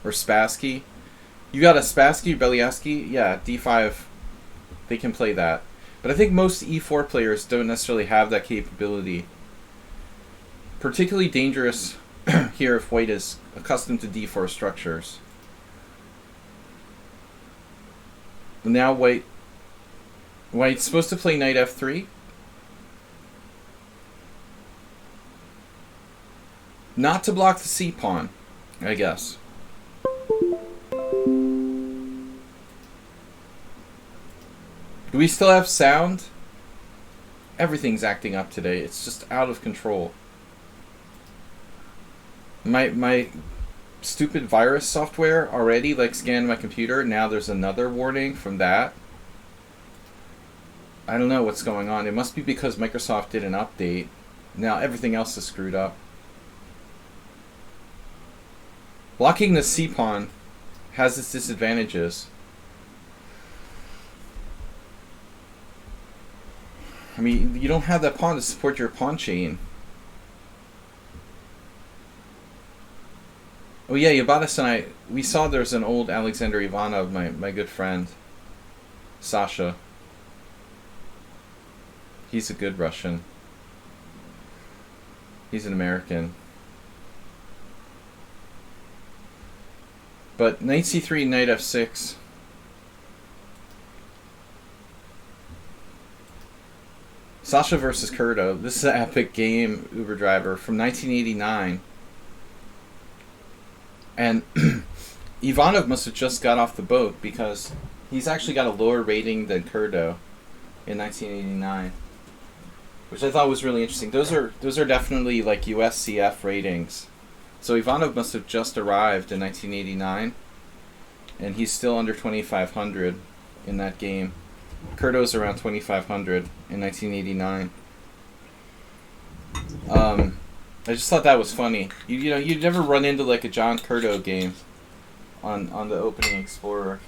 or Spassky. You got a Spassky, Belyaski, yeah, d5, they can play that. But I think most e4 players don't necessarily have that capability. Particularly dangerous here if white is accustomed to d4 structures. Now white's supposed to play knight f3. Not to block the c-pawn, I guess. Do we still have sound? Everything's acting up today. It's just out of control. My stupid virus software already scanned my computer. Now there's another warning from that. I don't know what's going on. It must be because Microsoft did an update. Now everything else is screwed up. Blocking the c-pawn has its disadvantages. I mean, you don't have that pawn to support your pawn chain. Oh yeah, Yabatis and I, we saw there's an old Alexander Ivanov, my good friend, Sasha. He's a good Russian. He's an American. But knight c3, knight f6. Sasha versus Kurdo. This is an epic game, Uber Driver, from 1989. And Ivanov must have just got off the boat because he's actually got a lower rating than Kurdo in 1989, which I thought was really interesting. Those are definitely USCF ratings. So Ivanov must have just arrived in 1989, and he's still under 2,500 in that game. Kurdo's around 2,500 in 1989. I just thought that was funny. You'd never run into a John Kurdo game on the opening Explorer,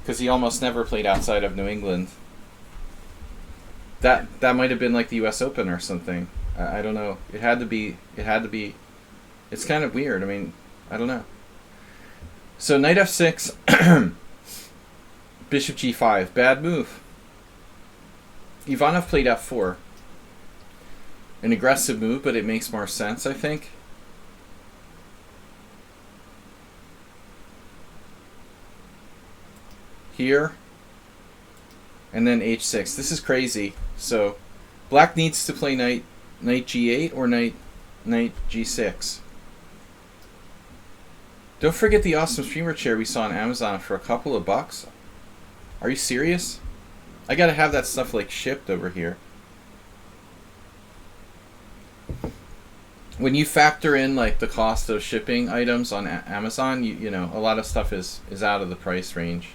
because he almost never played outside of New England. That might have been the U.S. Open or something. I don't know. It had to be. It's kind of weird. I mean, I don't know. So knight f6, bishop g5, bad move. Ivanov played f4. An aggressive move, but it makes more sense, I think. Here. And then h6. This is crazy. So, black needs to play knight g8 or knight g6. Don't forget the awesome streamer chair we saw on Amazon for a couple of bucks. Are you serious? I gotta have that stuff shipped over here. When you factor in the cost of shipping items on Amazon, you know a lot of stuff is out of the price range.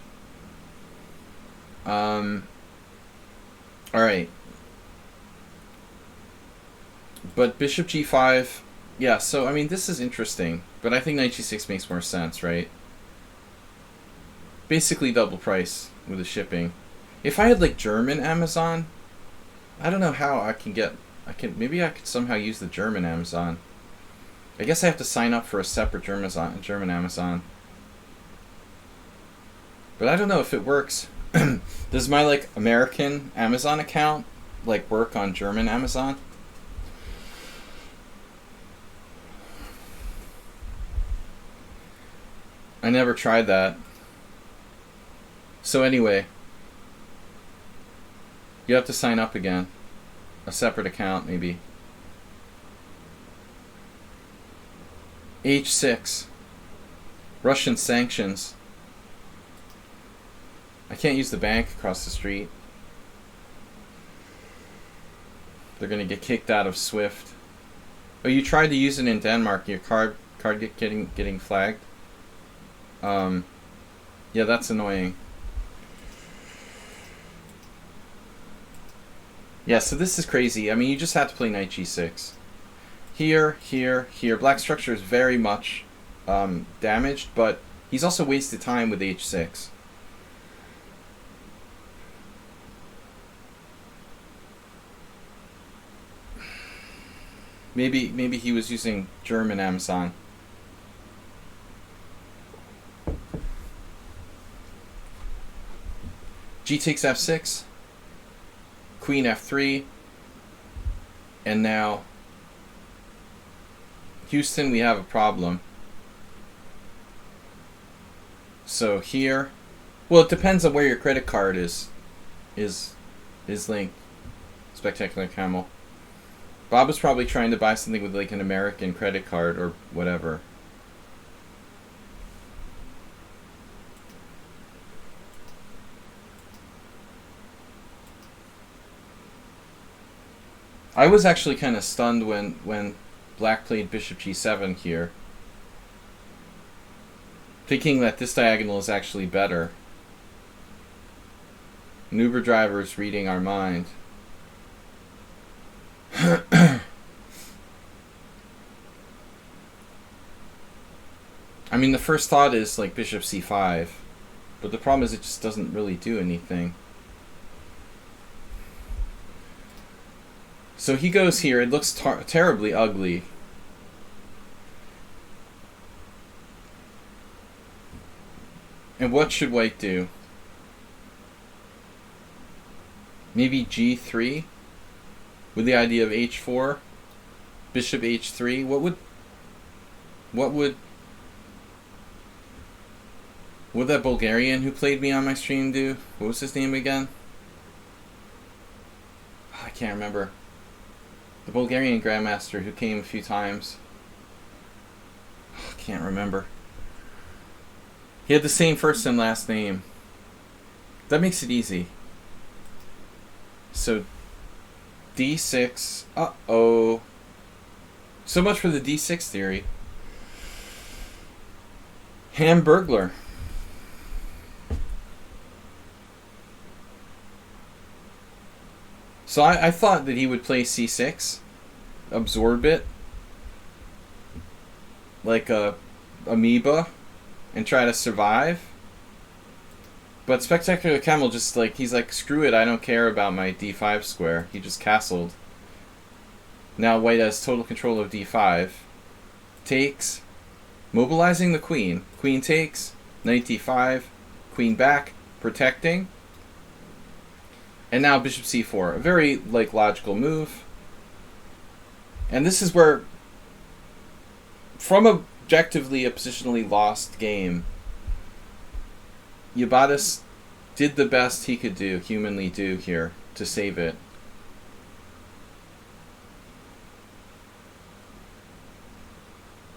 All right. But bishop g5, yeah. So I mean, this is interesting, but I think knight g6 makes more sense, right? Basically double price with the shipping. If I had German Amazon, I don't know how maybe I could somehow use the German Amazon. I guess I have to sign up for a separate German Amazon. But I don't know if it works. Does my American Amazon account work on German Amazon? I never tried that. So anyway, you have to sign up again. A separate account, maybe. h6. Russian sanctions. I can't use the bank across the street. They're gonna get kicked out of SWIFT. Oh, you tried to use it in Denmark. Your card getting flagged. Yeah, that's annoying. Yeah, so this is crazy. I mean, you just have to play knight g6. Here, here, here. Black structure is very much damaged, but he's also wasted time with h6. Maybe he was using German Amazon. G takes f6, queen f3, and now Houston, we have a problem. So here, well, it depends on where your credit card is linked. Spectacular Camel. Bob was probably trying to buy something with like an American credit card or whatever. I was actually kind of stunned when Black played Bishop G7 here, thinking that this diagonal is actually better. An Uber driver is reading our mind. I mean, the first thought is like Bishop C5, but the problem is it just doesn't really do anything. So he goes here. It looks terribly ugly. And what should white do? Maybe G3 with the idea of H4, Bishop H3. What would that Bulgarian who played me on my stream do? What was his name again? I can't remember. The Bulgarian Grandmaster who came a few times. I can't remember. He had the same first and last name. That makes it easy. So D6. Uh-oh. So much for the D6 theory. Hamburglar. So I thought that he would play C6, absorb it, like a amoeba, and try to survive. But Spectacular Camel just like, he's like, screw it, I don't care about my D5 square. He just castled. Now white has total control of D5. Takes, mobilizing the queen. Queen takes, knight D5, queen back, protecting. And now Bishop C4, a very like logical move. And this is where, from objectively a positionally lost game, Iobatis did the best he could do, humanly do here, to save it.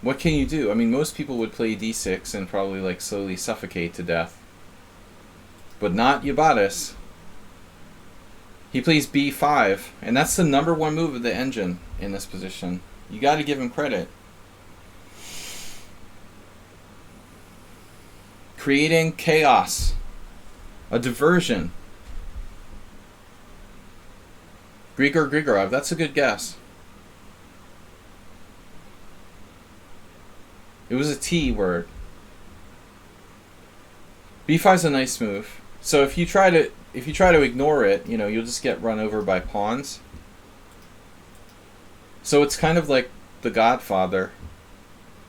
What can you do? I mean, most people would play D6 and probably like slowly suffocate to death. But not Iobatis. He plays B5, and that's the #1 move of the engine in this position. You got to give him credit. Creating chaos. A diversion. Grigor Grigorov, that's a good guess. It was a T word. B5 is a nice move. So if you try to ignore it, you know, you'll just get run over by pawns. So it's kind of like The Godfather,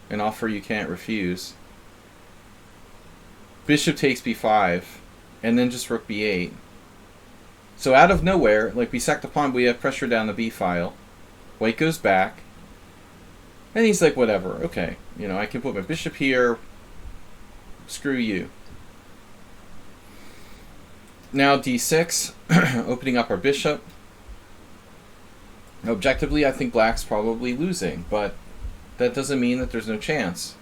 an offer you can't refuse. Bishop takes B5, and then just rook B8. So out of nowhere, like we sack the pawn, we have pressure down the B file. White goes back, and he's like, whatever, okay, you know, I can put my bishop here. Screw you. Now D6, opening up our bishop. Objectively, I think black's probably losing, but that doesn't mean that there's no chance.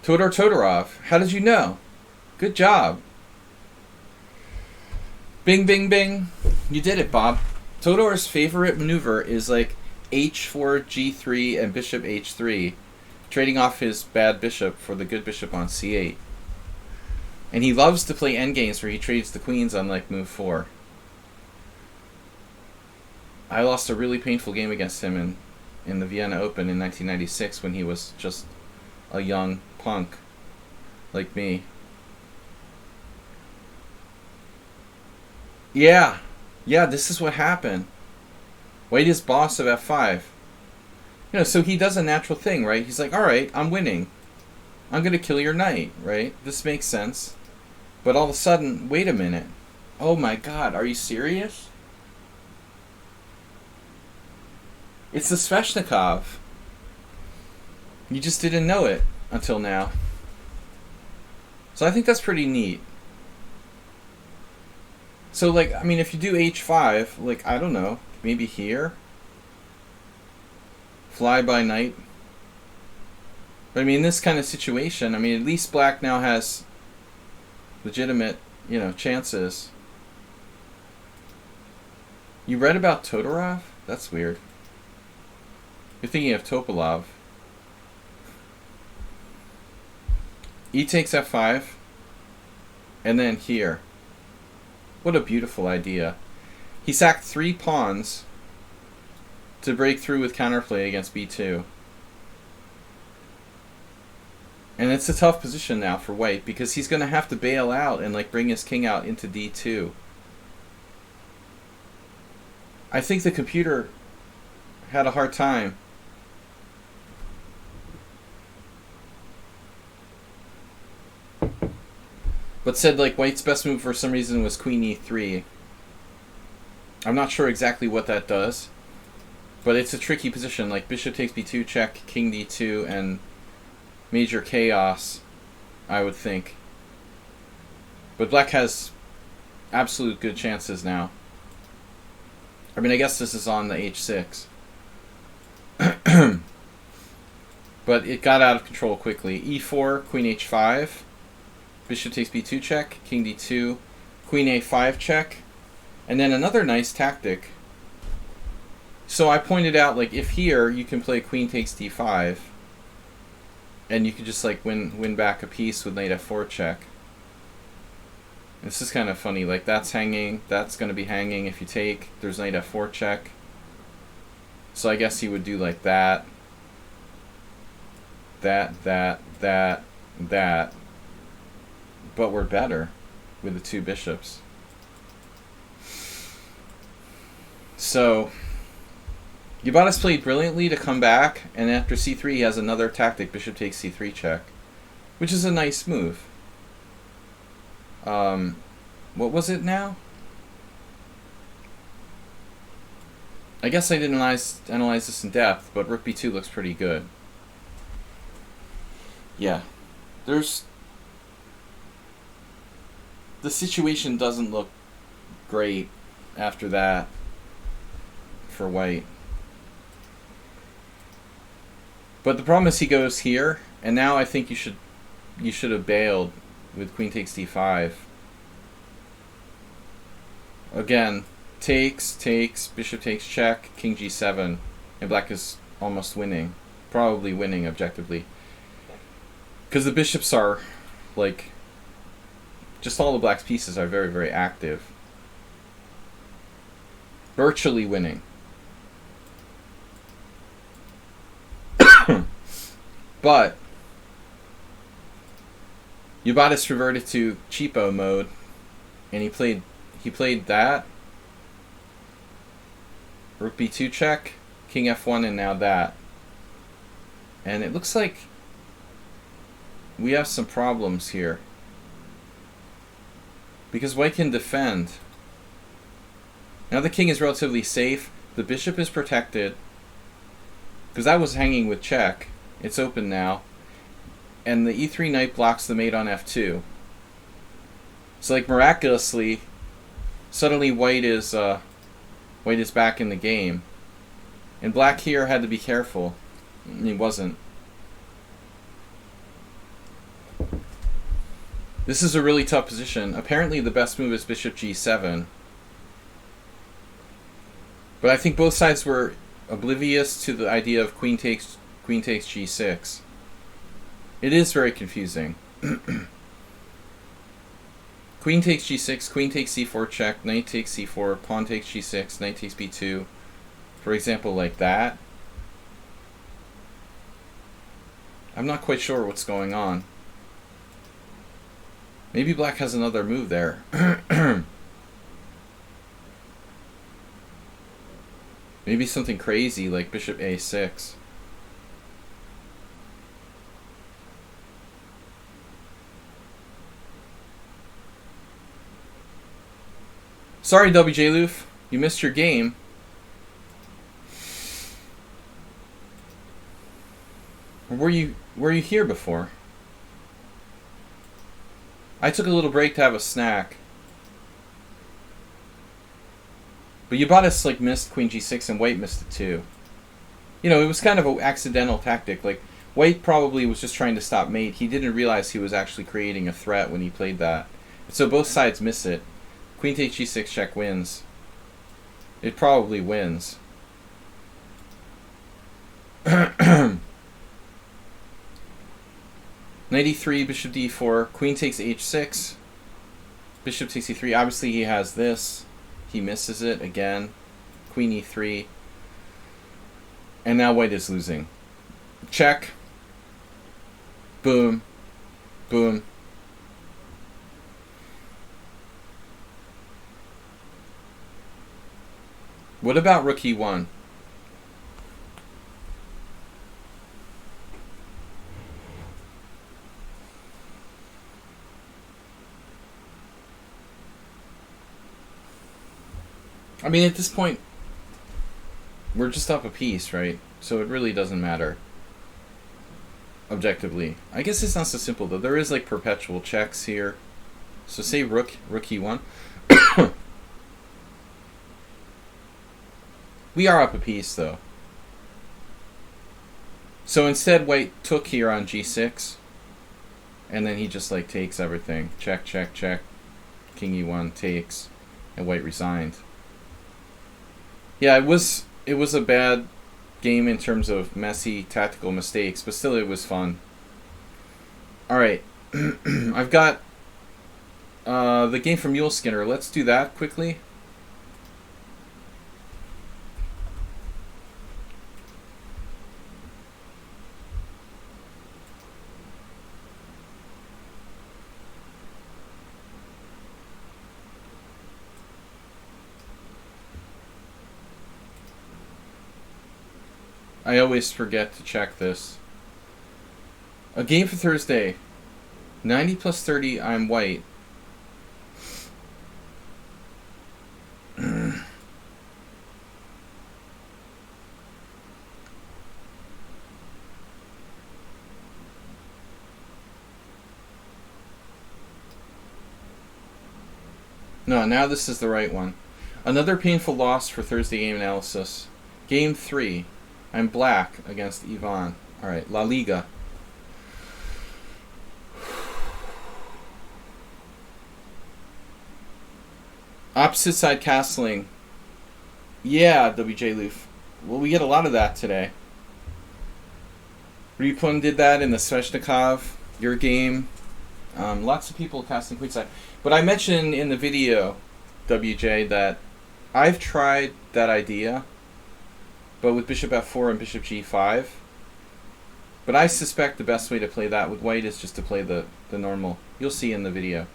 Todor Todorov, how did you know? Good job. Bing, bing, bing. You did it, Bob. Todor's favorite maneuver is like H4, G3, and bishop H3, trading off his bad bishop for the good bishop on C8. And he loves to play endgames where he trades the queens on like move 4. I lost a really painful game against him in the Vienna Open in 1996 when he was just a young punk like me. Yeah, this is what happened. White is boss of F5. You know, so he does a natural thing, right? He's like, alright, I'm winning. I'm going to kill your knight, right? This makes sense. But all of a sudden, wait a minute. Oh my god, are you serious? It's the Sveshnikov. You just didn't know it until now. So I think that's pretty neat. So, like, I mean, if you do h5, like, I don't know, maybe here? Fly by night? But, I mean, in this kind of situation, I mean, at least black now has legitimate, you know, chances. You read about Todorov? That's weird. You're thinking of Topalov. E takes f5. And then here. What a beautiful idea. He sacked 3 pawns to break through with counterplay against b2. And it's a tough position now for white because he's going to have to bail out and like bring his king out into d2. I think the computer had a hard time. But said like white's best move for some reason was queen e3. I'm not sure exactly what that does. But it's a tricky position, like bishop takes b2 check, king d2, and major chaos, I would think. But black has absolute good chances now. I mean, I guess this is on the h6. But it got out of control quickly. e4, queen h5. Bishop takes b2 check, king d2, queen a5 check, and then another nice tactic. So I pointed out, like, if here you can play queen takes d5, and you can just like win back a piece with knight f4 check. This is kind of funny. Like that's hanging, that's going to be hanging if you take. There's knight f4 check. So I guess he would do like that, that. But we're better with the 2 bishops. So Yubatis played brilliantly to come back, and after c3 he has another tactic, bishop takes c3 check, which is a nice move. What was it now? I guess I didn't analyze this in depth, but rook b2 looks pretty good. Yeah. The situation doesn't look great after that for white. But the problem is he goes here, and now I think you should have bailed with queen takes d5. Again, takes, bishop takes check, king g7, and black is almost winning. Probably winning objectively. Because the bishops are, like, just all the black's pieces are very, very active. Virtually winning. But Yubatis reverted to cheapo mode, and he played that. Rook b2 check, king f1, and now that. And it looks like we have some problems here. Because white can defend. Now the king is relatively safe. The bishop is protected. Because that was hanging with check. It's open now. And the e3 knight blocks the mate on f2. So like miraculously, suddenly white is back in the game. And black here had to be careful. He wasn't. This is a really tough position. Apparently the best move is bishop g7. But I think both sides were oblivious to the idea of queen takes g6. It is very confusing. Queen takes g6, queen takes c4 check, knight takes c4, pawn takes g6, knight takes b2. For example, like that. I'm not quite sure what's going on. Maybe black has another move there. Maybe something crazy like bishop a6. Sorry, WJ Loof. You missed your game. Or were you here before? I took a little break to have a snack. But you bought us, like, missed Queen G6 and White missed it too. You know, it was kind of an accidental tactic. Like, White probably was just trying to stop mate. He didn't realize he was actually creating a threat when he played that. So both sides miss it. Queen takes G6 check wins. It probably wins. Knight e3, bishop d4, queen takes h6, bishop takes e3. Obviously he has this. He misses it again. Queen e3. And now White is losing. Check. Boom. Boom. What about rook e1? I mean, at this point, we're just up a piece, right? So it really doesn't matter. Objectively. I guess it's not so simple, though. There is, like, perpetual checks here. So say rook e1. We are up a piece, though. So instead, White took here on g6. And then he just, like, takes everything. Check, check, check. King e1 takes. And White resigned. Yeah, it was a bad game in terms of messy tactical mistakes, but still it was fun. Alright. I've got the game from Mule Skinner. Let's do that quickly. I always forget to check this. A game for Thursday. 90 plus 30, I'm White. No, now this is the right one. Another painful loss for Thursday game analysis. Game 3. I'm black against Ivan. Alright, La Liga. Opposite side castling. Yeah, WJ Loof. Well, we get a lot of that today. Repun did that in the Sveshnikov, your game. Lots of people casting queenside. But I mentioned in the video, WJ, that I've tried that idea, but with bishop f4 and bishop g5. But I suspect the best way to play that with White is just to play the normal. You'll see in the video.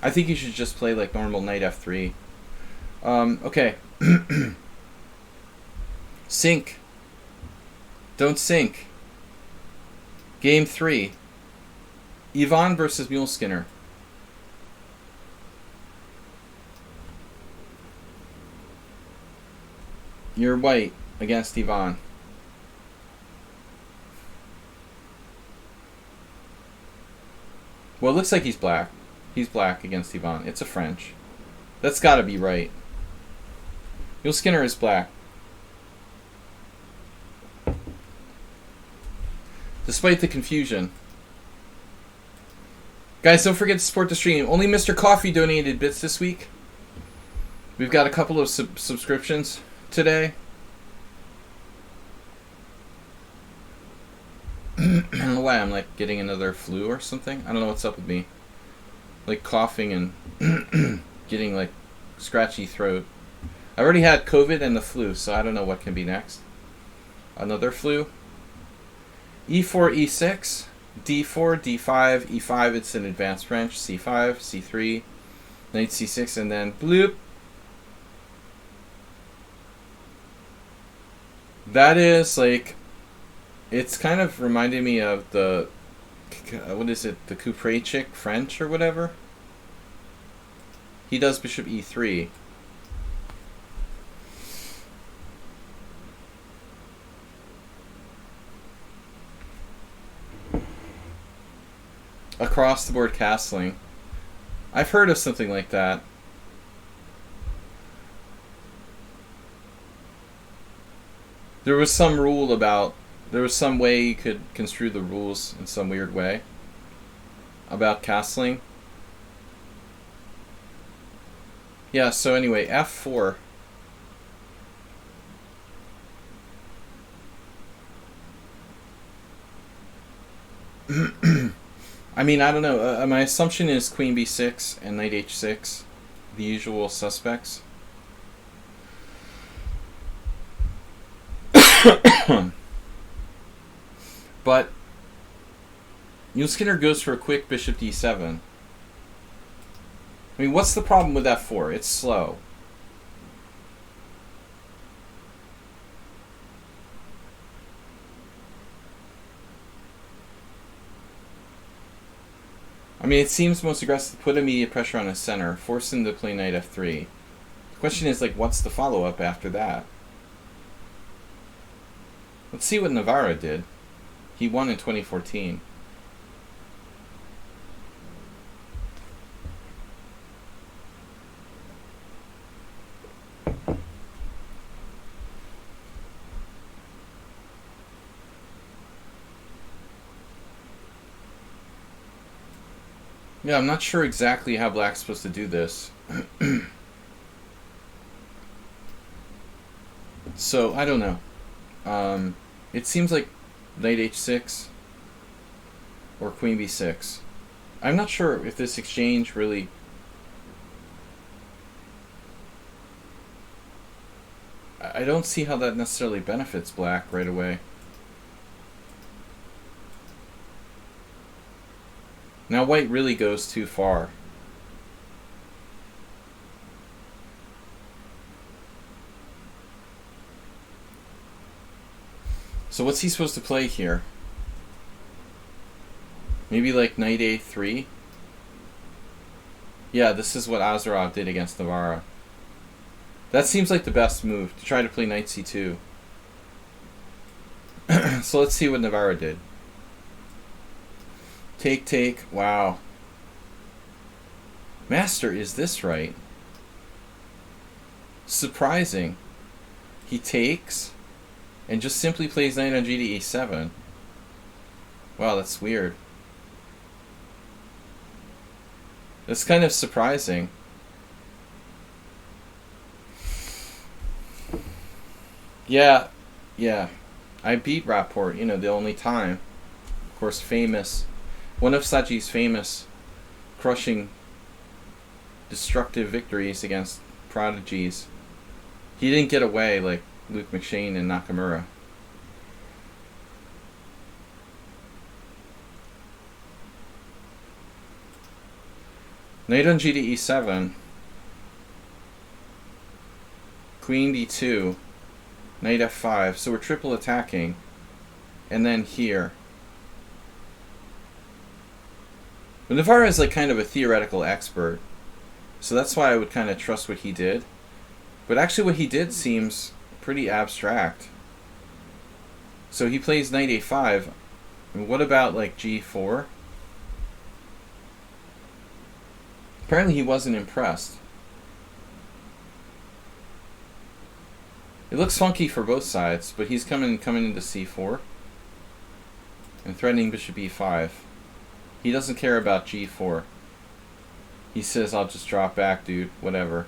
I think you should just play like normal knight f3. Okay. Sink. Don't sink. Game 3. Ivan versus Mule Skinner. You're White against Ivan. Well, it looks like he's black. He's black against Ivan. It's a French. That's gotta be right. Mule Skinner is black. Despite the confusion. Guys, don't forget to support the stream. Only Mr. Coffee donated bits this week. We've got a couple of subscriptions today. I don't know why I'm like getting another flu or something. I don't know what's up with me. Like coughing and getting like scratchy throat. I already had COVID and the flu, so I don't know what can be next. Another flu. E4, E6, D4, D5, E5, it's an advanced French, C5, C3, knight C6, and then bloop. That is like, it's kind of reminding me of the, what is it, the Kuprejcik French or whatever? He does bishop E3. across the board castling. I've heard of something like that. There was some rule about, there was some way you could construe the rules in some weird way about castling. Yeah, so anyway, f4. I mean, I don't know. My assumption is queen b6 and knight h6, the usual suspects. But Neil Skinner goes for a quick bishop d7. I mean, what's the problem with f4? It's slow. I mean, it seems most aggressive to put immediate pressure on his center, force him to play knight f3. The question is, like, what's the follow-up after that? Let's see what Navarra did. He won in 2014. Yeah, I'm not sure exactly how Black's supposed to do this. So, I don't know. It seems like knight h6 or queen b6. I'm not sure if this exchange really... I don't see how that necessarily benefits Black right away. Now White really goes too far. So what's he supposed to play here? Maybe like knight a3? Yeah, this is what Azarov did against Navarra. That seems like the best move, to try to play knight c2. So let's see what Navarra did. Take, take. Wow. Master, is this right? Surprising. He takes and just simply plays knight on g to e7. Wow, that's weird. That's kind of surprising. Yeah. I beat Rapport, you know, the only time. Of course, famous. One of Saji's famous crushing destructive victories against prodigies. He didn't get away like Luke McShane and Nakamura. Knight on g to e7. Queen d2. Knight f5. So we're triple attacking. And then here. But Navarra is like kind of a theoretical expert. So that's why I would kind of trust what he did. But actually what he did seems pretty abstract. So he plays knight a5. And what about like g4? Apparently he wasn't impressed. It looks funky for both sides, but he's coming into c4 and threatening bishop e5. He doesn't care about g4. He says, I'll just drop back, dude. Whatever.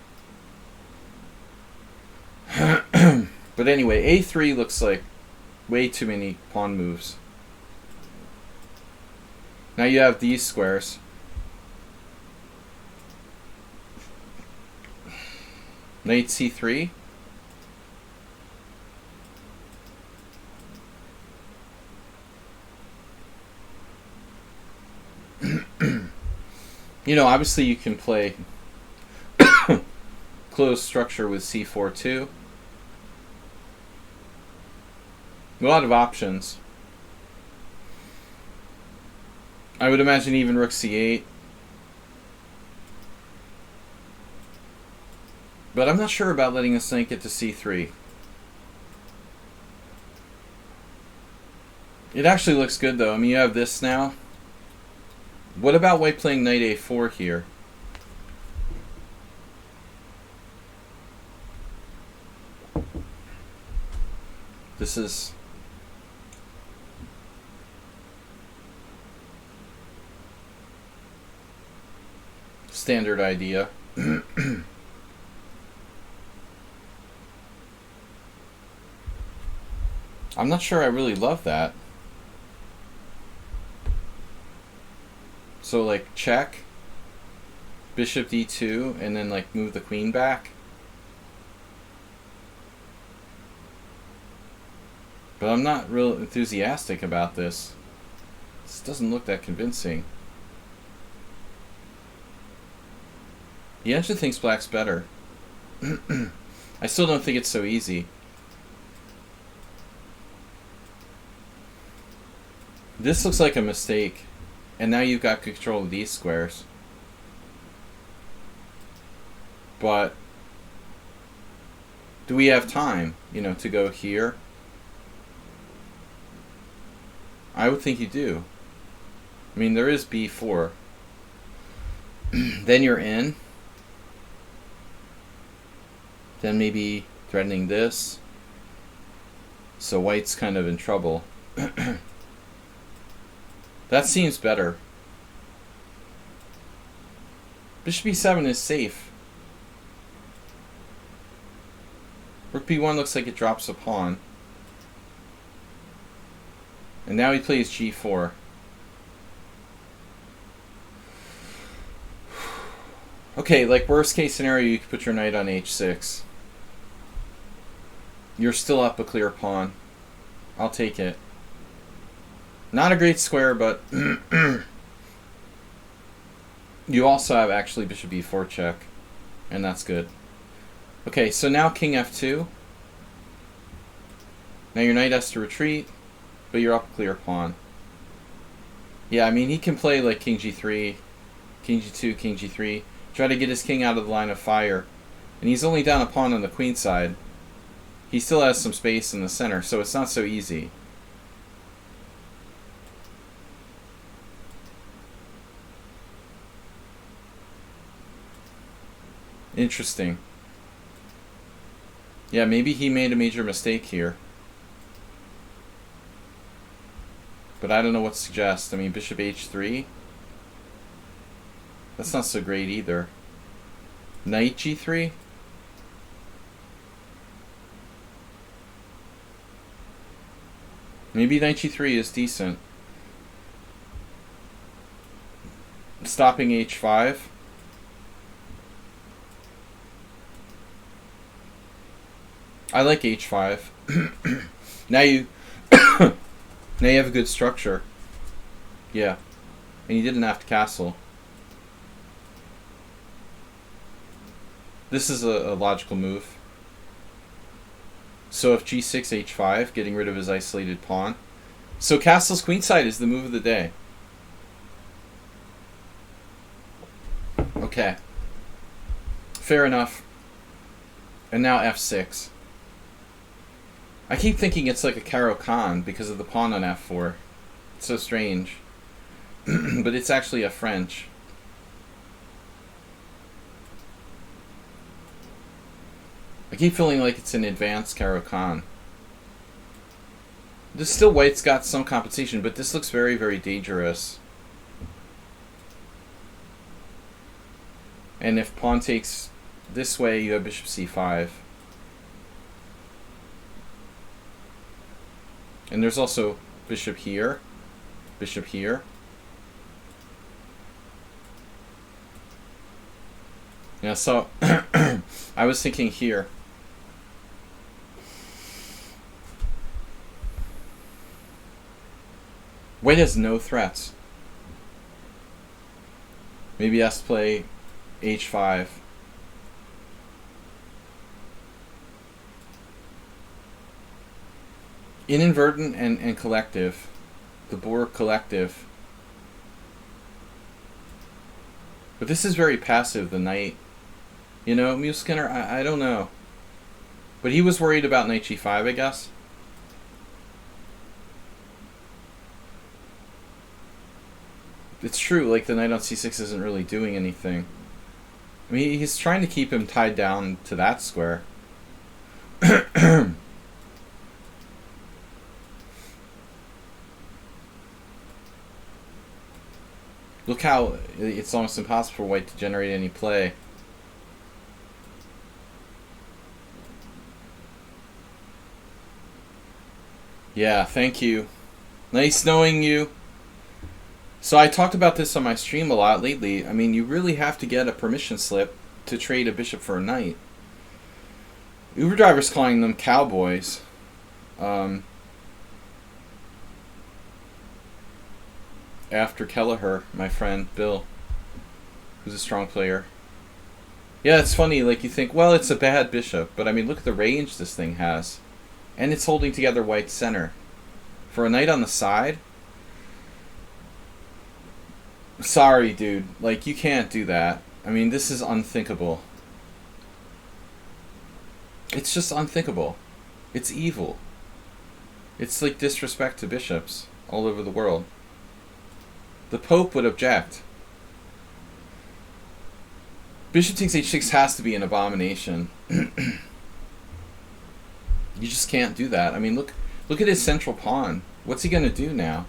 But anyway, a3 looks like way too many pawn moves. Now you have these squares. Knight c3. You know, obviously you can play closed structure with c4 too. A lot of options. I would imagine even rook c8. But I'm not sure about letting this knight get to c3. It actually looks good though. I mean, you have this now. What about white playing knight a4 here? This is... standard idea. I'm not sure I really love that. So like check, bishop d2, and then like move the queen back. But I'm not real enthusiastic about this. This doesn't look that convincing. He actually thinks black's better. I still don't think it's so easy. This looks like a mistake. And now you've got control of these squares. But do we have time, you know, to go here? I would think you do. I mean, there is b4. Then you're in. Then maybe threatening this. So white's kind of in trouble. That seems better. Bishop e7 is safe. Rook b1 looks like it drops a pawn. And now he plays g4. Okay, like worst case scenario, you could put your knight on h6. You're still up a clear pawn. I'll take it. Not a great square, but you also have actually bishop e4 check, and that's good. Okay, so now king f2. Now your knight has to retreat, but you're up a clear pawn. Yeah, I mean, he can play like king g3, king g2, king g3, try to get his king out of the line of fire. And he's only down a pawn on the queen side. He still has some space in the center, so it's not so easy. Interesting. Yeah, maybe he made a major mistake here. But I don't know what to suggest. I mean, bishop h3. That's not so great either. Knight g3. Maybe knight g3 is decent. Stopping h5. I like h5. Now you now you have a good structure. Yeah. And you didn't have to castle. This is a logical move. So if g6, h5, getting rid of his isolated pawn. So castle's queenside is the move of the day. Okay. Fair enough. And now f6. I keep thinking it's like a Caro-Kann because of the pawn on f4. It's so strange. But it's actually a French. I keep feeling like it's an advanced Caro-Kann. This still white's got some compensation, but this looks very, very dangerous. And if pawn takes this way, you have bishop c5. And there's also bishop here, bishop here. Yeah, so I was thinking here. White has no threats. Maybe he has to play h5. Inadvertent and collective. The Boer collective. But this is very passive, the knight. You know, Muskinner, I don't know. But he was worried about knight g5, I guess. it's true, like the knight on c6 isn't really doing anything. I mean, he's trying to keep him tied down to that square. Look how it's almost impossible for white to generate any play. Yeah, thank you. Nice knowing you. So I talked about this on my stream a lot lately. I mean, you really have to get a permission slip to trade a bishop for a knight. Uber driver's calling them cowboys. After Kelleher, my friend Bill, who's a strong player. Yeah, it's funny, like you think, well, it's a bad bishop, but I mean, look at the range this thing has. And it's holding together white's center. For a knight on the side? Sorry, dude. Like, you can't do that. I mean, this is unthinkable. It's just unthinkable. It's evil. It's like disrespect to bishops all over the world. The Pope would object. Bishop takes h6 has to be an abomination. You just can't do that. I mean, look at his central pawn. What's he gonna do now?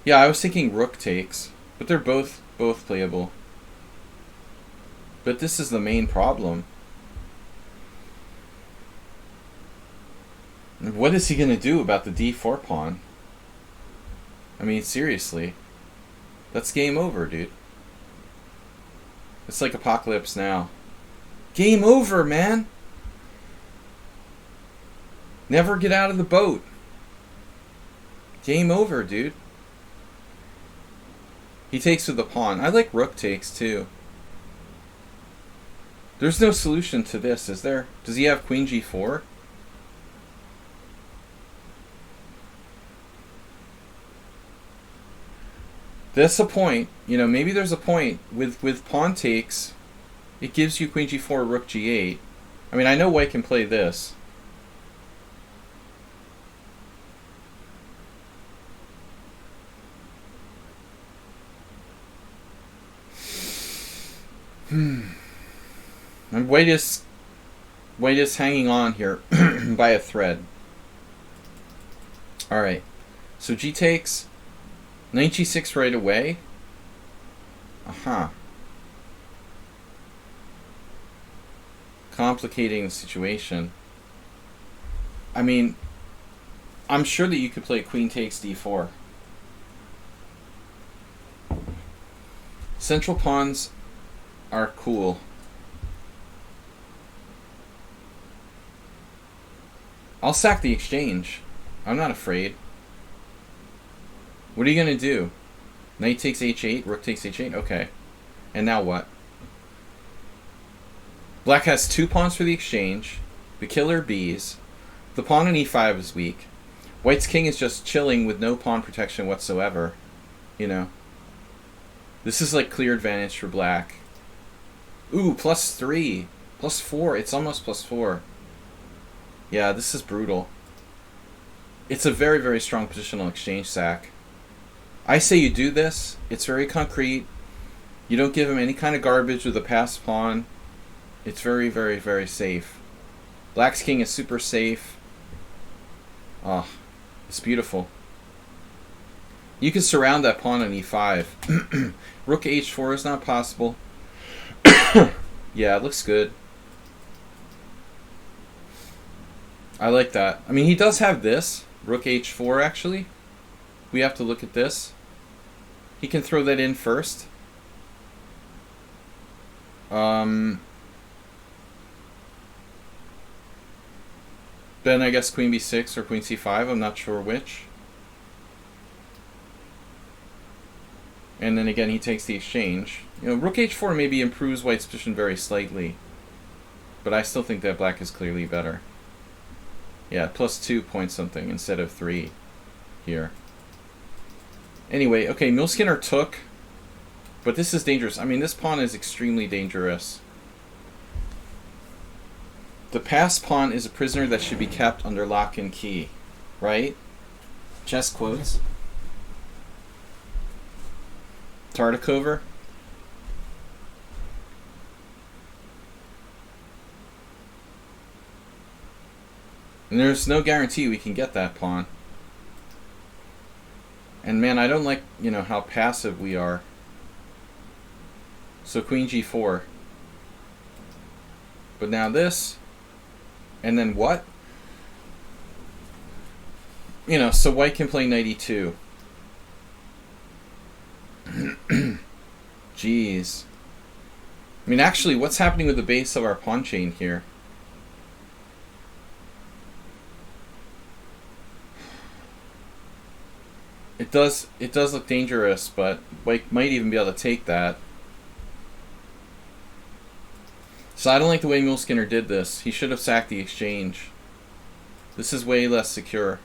Yeah, I was thinking rook takes, but they're both playable. But this is the main problem. What is he gonna do about the d4 pawn? I mean, seriously. That's game over, dude. It's like Apocalypse Now. Game over, man! Never get out of the boat. Game over, dude. He takes with the pawn. I like rook takes, too. There's no solution to this, is there? Does he have queen g4? That's a point. You know, maybe there's a point with pawn takes. It gives you queen g4, rook g8. I mean, I know white can play this. And white is hanging on here by a thread. Alright. So g takes. Knight g6 right away. Aha. Complicating the situation. I mean, I'm sure that you could play queen takes d4. Central pawns are cool. I'll sack the exchange. I'm not afraid. What are you going to do? Knight takes h8, rook takes h8? Okay. And now what? Black has 2 pawns for the exchange. The killer B's. The pawn on e5 is weak. White's king is just chilling with no pawn protection whatsoever. You know. This is like clear advantage for black. Ooh, +3. +4. It's almost +4. Yeah, this is brutal. It's a very, very strong positional exchange sack. I say you do this. It's very concrete. You don't give him any kind of garbage with a passed pawn. It's very, very, very safe. Black's king is super safe. Oh, it's beautiful. You can surround that pawn on e5. Rook h4 is not possible. Yeah, it looks good. I like that. I mean, he does have this. Rook h4, actually. We have to look at this. He can throw that in first. Then I guess queen b6 or queen c5. I'm not sure which. And then again, he takes the exchange. You know, rook h4 maybe improves white's position very slightly. But I still think that black is clearly better. Yeah, +2 point something instead of 3 here. Anyway, okay, Milskinner took. But this is dangerous. I mean, this pawn is extremely dangerous. The passed pawn is a prisoner that should be kept under lock and key. Right? Chess quotes. Tartakover. And there's no guarantee we can get that pawn. And man, I don't like, you know, how passive we are. So queen g4. But now this. And then what? You know, so white can play knight e2. Jeez. I mean, actually, what's happening with the base of our pawn chain here? It does look dangerous, but white might even be able to take that. So I don't like the way Muleskinner did this. He should have sacked the exchange. This is way less secure.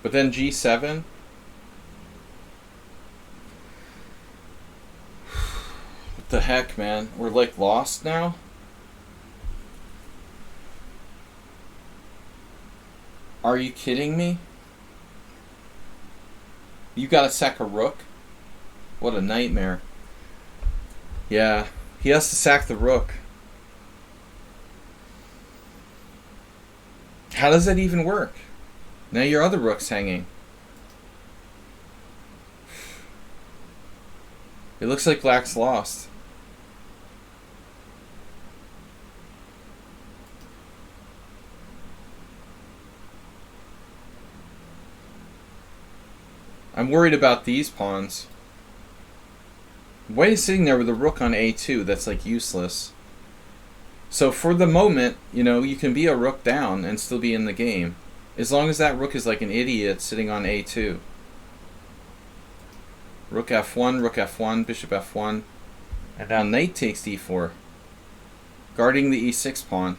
But then g7. What the heck, man? We're like lost now? Are you kidding me? You gotta sack a rook? What a nightmare. Yeah, he has to sack the rook. How does that even work? Now your other rook's hanging. It looks like black's lost. I'm worried about these pawns. White is sitting there with a rook on a2 that's like useless. So for the moment, you know, you can be a rook down and still be in the game. As long as that rook is like an idiot sitting on a2. Rook f1, bishop f1. And now knight takes d4. Guarding the e6 pawn.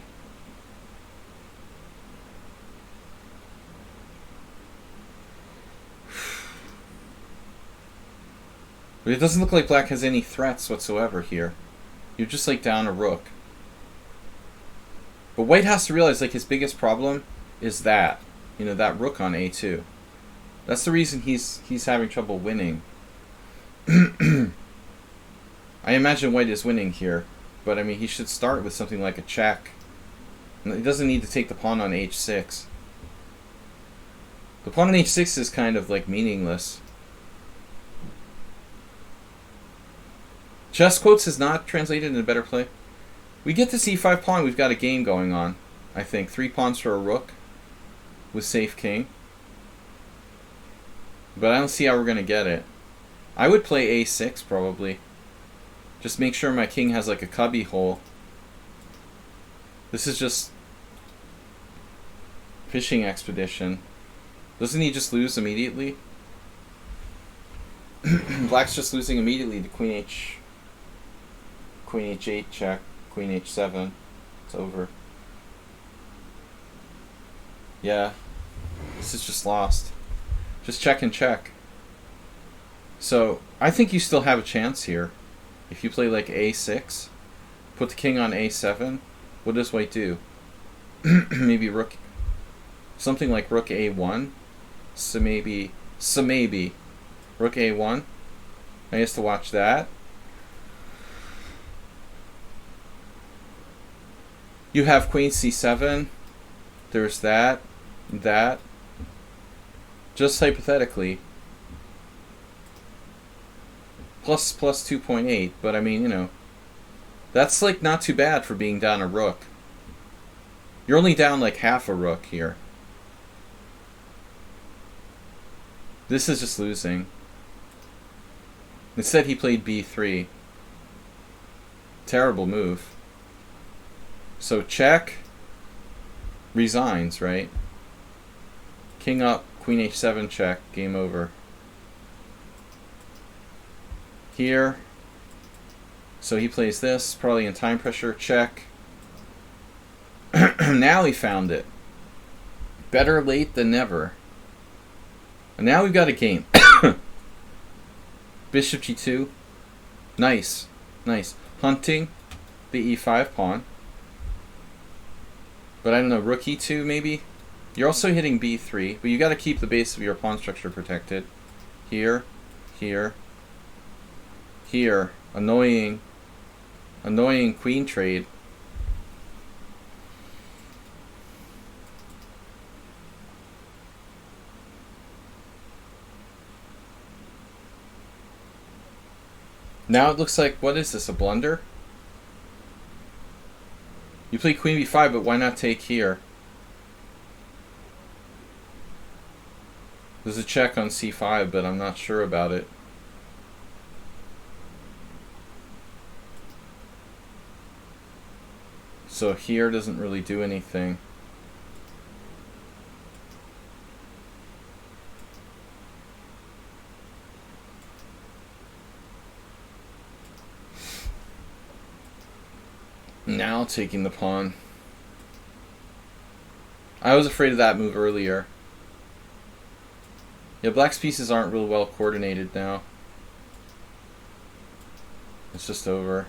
But it doesn't look like black has any threats whatsoever here. You're just like down a rook. But white has to realize like his biggest problem is that. You know, that rook on a2. That's the reason he's having trouble winning. I imagine white is winning here. But I mean, he should start with something like a check. He doesn't need to take the pawn on h6. The pawn on h6 is kind of like meaningless. Chess Quotes is not translated in a better play. We get this e5 pawn, we've got a game going on. I think 3 pawns for a rook with safe king. But I don't see how we're going to get it. I would play a6 probably. Just make sure my king has like a cubby hole. This is just fishing expedition. Doesn't he just lose immediately? Black's just losing immediately to queen h8 check, queen h7. It's over. Yeah. This is just lost. Just check and check. So, I think you still have a chance here. If you play like a6, put the king on a7, what does white do? Maybe rook, something like rook a1. So maybe rook a1. I guess to watch that. You have queen c7. There's that. Just hypothetically. Plus 2.8, but I mean, you know, that's like not too bad for being down a rook. You're only down like half a rook here. This is just losing. Instead he played b3. Terrible move. So check, resigns, right? King up, queen h7 check, game over. Here, so he plays this, probably in time pressure, check. Now he found it. Better late than never. And now we've got a game. Bishop g2, nice, nice. Hunting the e5 pawn. But I don't know, rook e2 maybe? You're also hitting b3, but you got to keep the base of your pawn structure protected. Here, here. Here. Annoying queen trade. Now it looks like, what is this, a blunder? You play queen b5, but why not take here? There's a check on c5, but I'm not sure about it. So here doesn't really do anything. Now taking the pawn. I was afraid of that move earlier. Yeah, black's pieces aren't real well coordinated now. It's just over.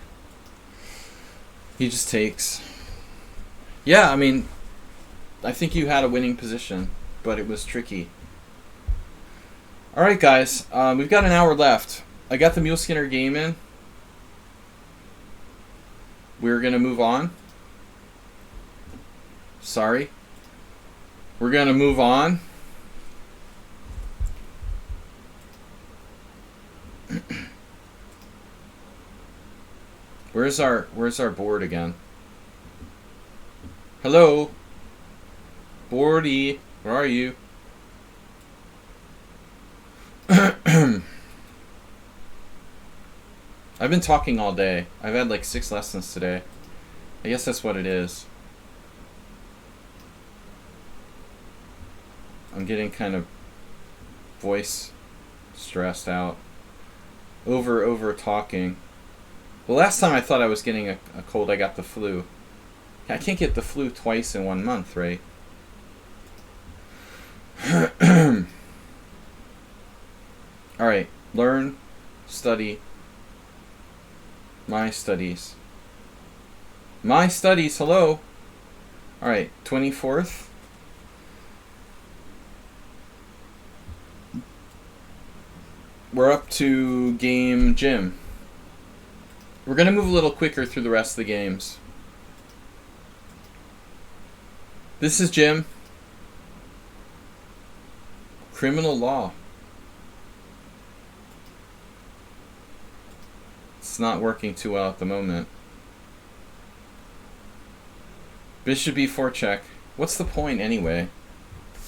He just takes. Yeah, I mean, I think you had a winning position, but it was tricky. Alright guys, we've got an hour left. I got the Mule Skinner game in. We're going to move on. Sorry. We're going to move on. Where's our board again? Hello? Boardy, where are you? I've been talking all day. I've had like 6 lessons today. I guess that's what it is. I'm getting kind of voice stressed out. Over talking. The last time I thought I was getting a cold, I got the flu. I can't get the flu twice in 1 month, right? Alright, learn, study. My studies. My studies, hello! Alright, 24th. We're up to game Jim. We're going to move a little quicker through the rest of the games. This is Jim. Criminal law. It's not working too well at the moment. Bishop b4 check. What's the point anyway?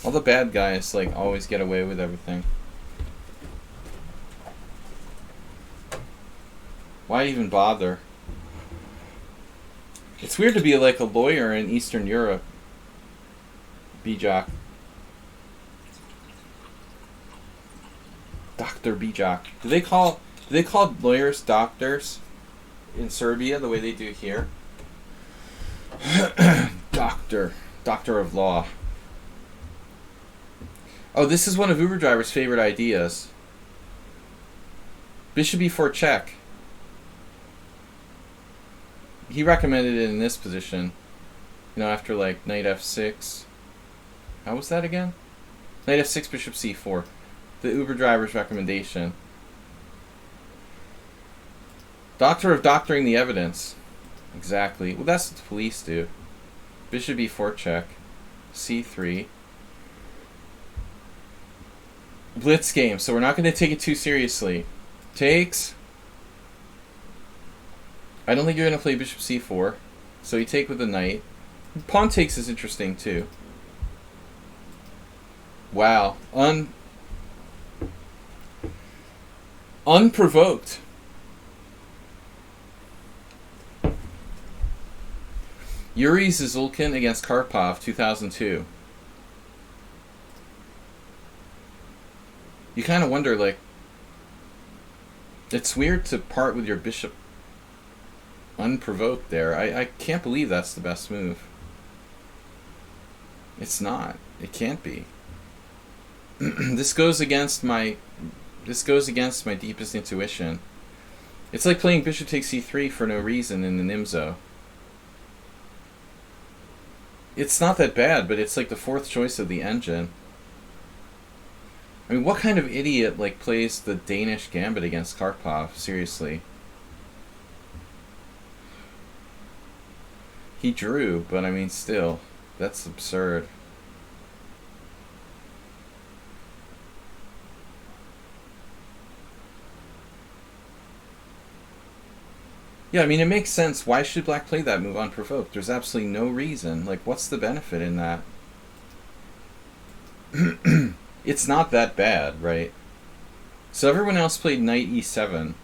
All the bad guys like always get away with everything. Why even bother? It's weird to be like a lawyer in Eastern Europe. Bijak. Dr. Bijak. Do they call lawyers doctors in Serbia the way they do here? Doctor of law. Oh, this is one of Uber Driver's favorite ideas. Bishop e4 check. He recommended it in this position. You know, after like knight f6. How was that again? Knight f6, bishop c4. The Uber Driver's recommendation. Doctor of doctoring the evidence. Exactly. Well, that's what the police do. Bishop e4 check. c3. Blitz game, so we're not going to take it too seriously. Takes. I don't think you're going to play bishop c4. So you take with the knight. Pawn takes is interesting too. Wow. Unprovoked. Yuri Zizulkin against Karpov, 2002. You kind of wonder, like, it's weird to part with your bishop unprovoked there. I can't believe that's the best move. It's not. It can't be. This goes against my deepest intuition. It's like playing bishop takes c3 for no reason in the Nimzo. It's not that bad, but it's like the 4th choice of the engine. I mean, what kind of idiot like plays the Danish gambit against Karpov? Seriously. He drew, but I mean, still, that's absurd. Yeah, I mean, it makes sense. Why should black play that move unprovoked? There's absolutely no reason. Like, what's the benefit in that? It's not that bad, right? So everyone else played knight e7.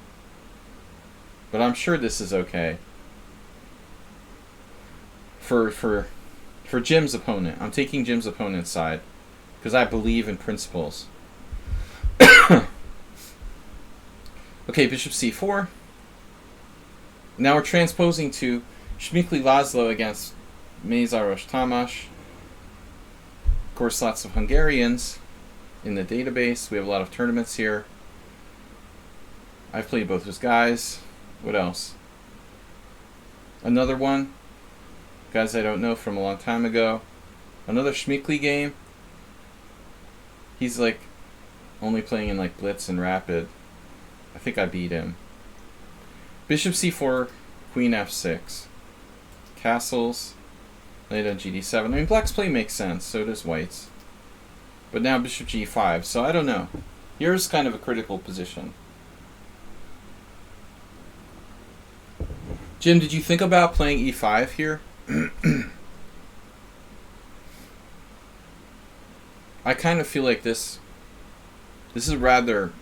But I'm sure this is okay. For Jim's opponent. I'm taking Jim's opponent's side. Because I believe in principles. Okay, bishop c4. Now we're transposing to Shmikli Laszlo against Mészáros Tamás. Of course, lots of Hungarians in the database. We have a lot of tournaments here. I've played both his guys. What else? Another one. Guys I don't know from a long time ago. Another Shmikli game. He's like only playing in like Blitz and Rapid. I think I beat him. Bishop c4, queen f6. Castles. Knight on gd7. I mean, black's play makes sense, so does white's. But now bishop g5, so I don't know. Here's kind of a critical position. Jim, did you think about playing e5 here? I kind of feel like this is a rather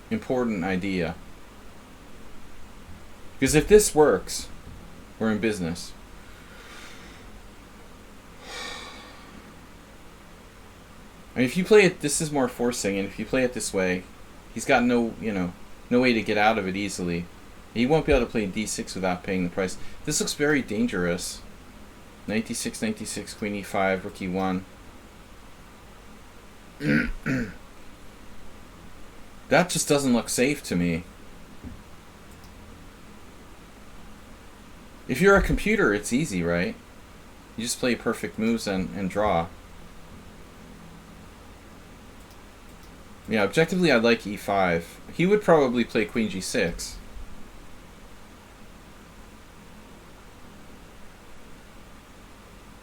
important idea. Because if this works, we're in business. I mean, if you play it, this is more forcing, and if you play it this way, he's got no way to get out of it easily. He won't be able to play d6 without paying the price. This looks very dangerous. Knight d6, knight d6, queen e5, rook e1. That just doesn't look safe to me. If you're a computer, it's easy, right? You just play perfect moves and draw. Yeah, objectively, I like e5. He would probably play queen g6.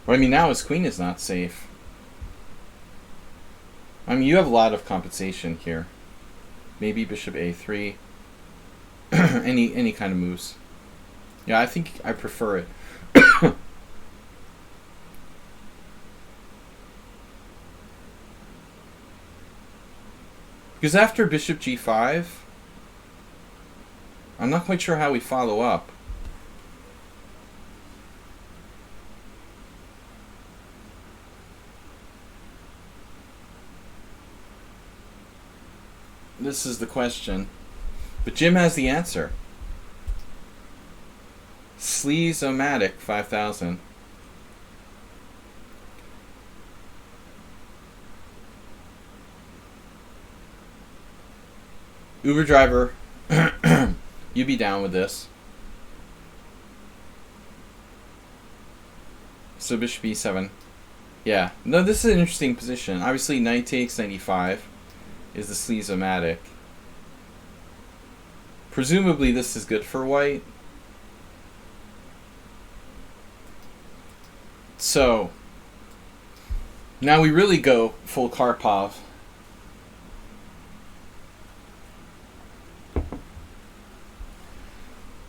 But I mean, now his queen is not safe. I mean, you have a lot of compensation here. Maybe bishop a3. any kind of moves. Yeah, I think I prefer it. Because after bishop g5, I'm not quite sure how we follow up. This is the question. But Jim has the answer. Sleaze-O-Matic 5000. Uber driver, you be down with this. So bishop e7. Yeah. No, this is an interesting position. Obviously, knight takes 95 is the Sleaze-O-Matic. Presumably, this is good for white. So, now we really go full Karpov.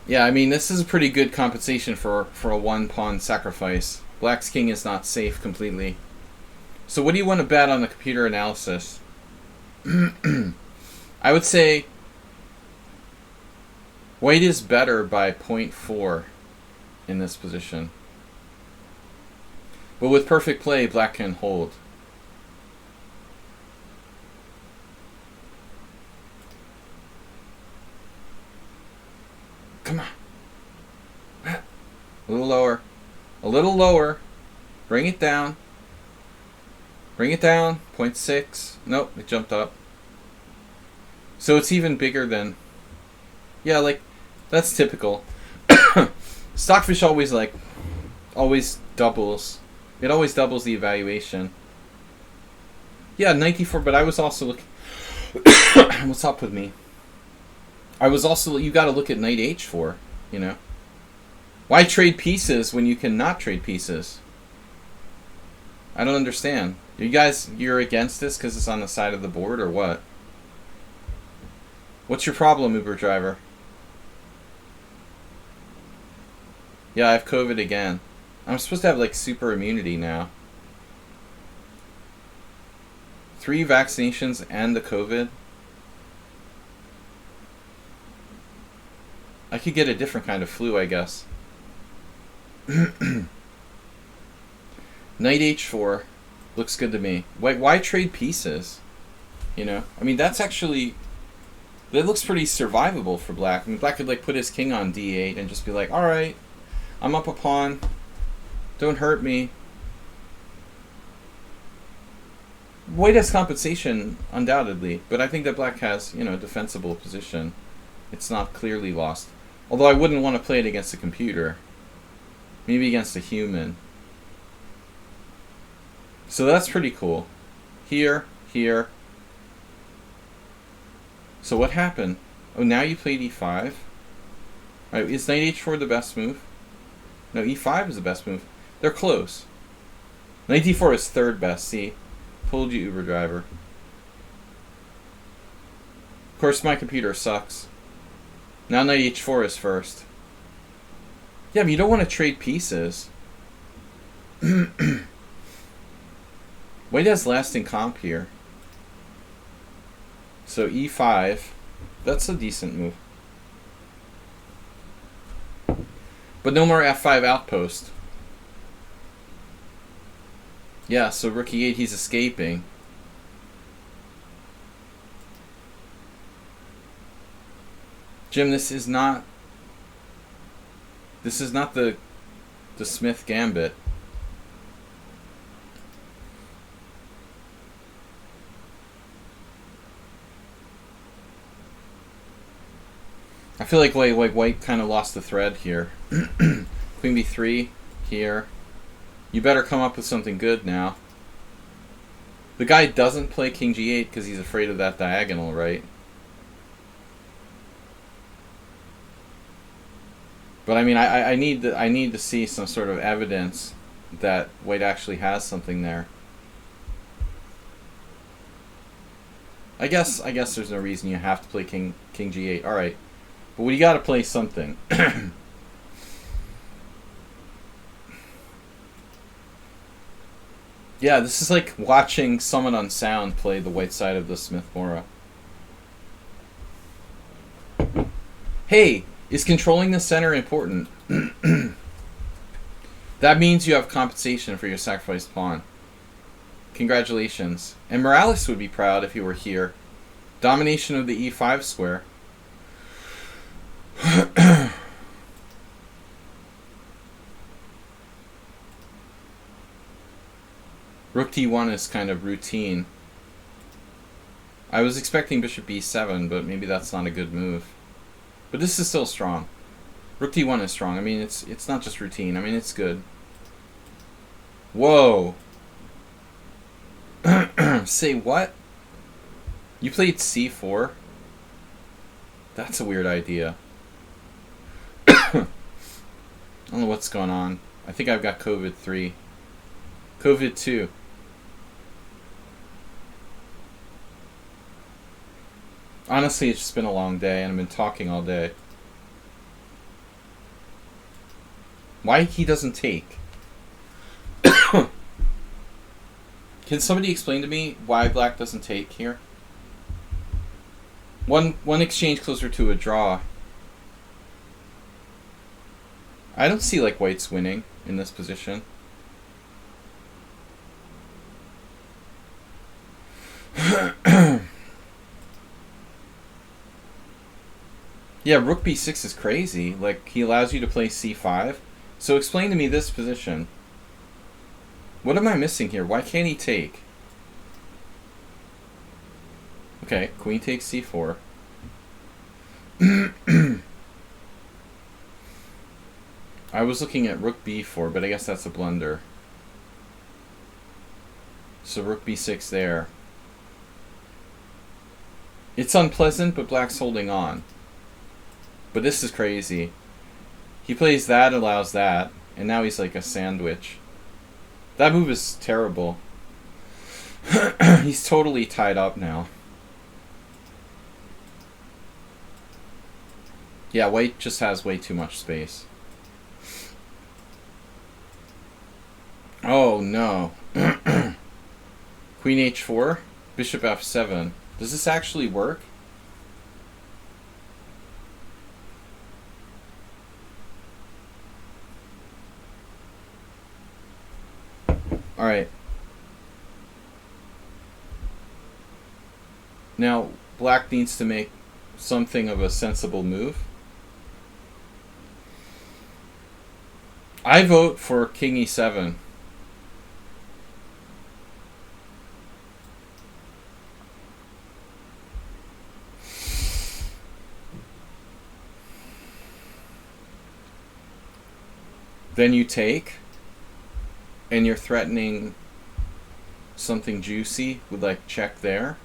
Yeah, I mean, this is a pretty good compensation for a one-pawn sacrifice. Black's king is not safe completely. So what do you want to bet on the computer analysis? I would say white is better by 0.4 in this position. But with perfect play, black can hold. Come on. A little lower. A little lower. Bring it down. Bring it down. 0.6. Nope, it jumped up. So it's even bigger than... Yeah, like, that's typical. Stockfish always doubles. It always doubles the evaluation. Yeah, knight d4, but I was also looking... What's up with me? I was also... You gotta look at knight h4, you know? Why trade pieces when you can not trade pieces? I don't understand. You guys, you're against this because it's on the side of the board, or what? What's your problem, Uber driver? Yeah, I have COVID again. I'm supposed to have, like, super immunity now. 3 vaccinations and the COVID. I could get a different kind of flu, I guess. Knight h4 looks good to me. Why trade pieces? You know? I mean, that's actually... That looks pretty survivable for black. I mean, black could, like, put his king on d8 and just be like, alright, I'm up a pawn. Don't hurt me. White has compensation, undoubtedly, but I think that black has, you know, a defensible position. It's not clearly lost. Although I wouldn't want to play it against a computer. Maybe against a human. So that's pretty cool. Here, here. So what happened? Oh, now you played e5? Alright, is knight h4 the best move? No, e5 is the best move. They're close. Knight d4 is third best, see? Told you, Uber driver. Of course, my computer sucks. Now knight h4 is first. Yeah, but you don't want to trade pieces. White has lasting comp here. So e5, that's a decent move. But no more f5 outpost. Yeah, so rook e8, he's escaping. Jim, this is not the Smith Gambit. I feel like white kind of lost the thread here. Queen b3 here. You better come up with something good now. The guy doesn't play king g8 because he's afraid of that diagonal, right? But I mean, I need to see some sort of evidence that white actually has something there. I guess there's no reason you have to play king g8. All right, but we got to play something. Yeah, this is like watching someone on sound play the white side of the Smith-Morra. Hey, is controlling the center important? That means you have compensation for your sacrificed pawn. Congratulations. And Morales would be proud if he were here. Domination of the e5 square. Rook d1 is kind of routine. I was expecting bishop b7, but maybe that's not a good move. But this is still strong. Rook d1 is strong. I mean, it's not just routine. I mean, it's good. Whoa. Say what? You played c4? That's a weird idea. I don't know what's going on. I think I've got COVID 3. COVID 2. Honestly, it's just been a long day, and I've been talking all day. Why he doesn't take? Can somebody explain to me why black doesn't take here? One exchange closer to a draw. I don't see like white's winning in this position. Yeah, rook b6 is crazy. Like, he allows you to play c5. So explain to me this position. What am I missing here? Why can't he take? Okay, queen takes c4. I was looking at rook b4, but I guess that's a blunder. So rook b6 there. It's unpleasant, but black's holding on. But this is crazy. He plays that, allows that, and now he's like a sandwich. That move is terrible. He's totally tied up now. Yeah, white just has way too much space. Oh no. Queen h4, bishop f7. Does this actually work? Alright. Now, black needs to make something of a sensible move. I vote for king e7. Then you take, and you're threatening something juicy with like check there.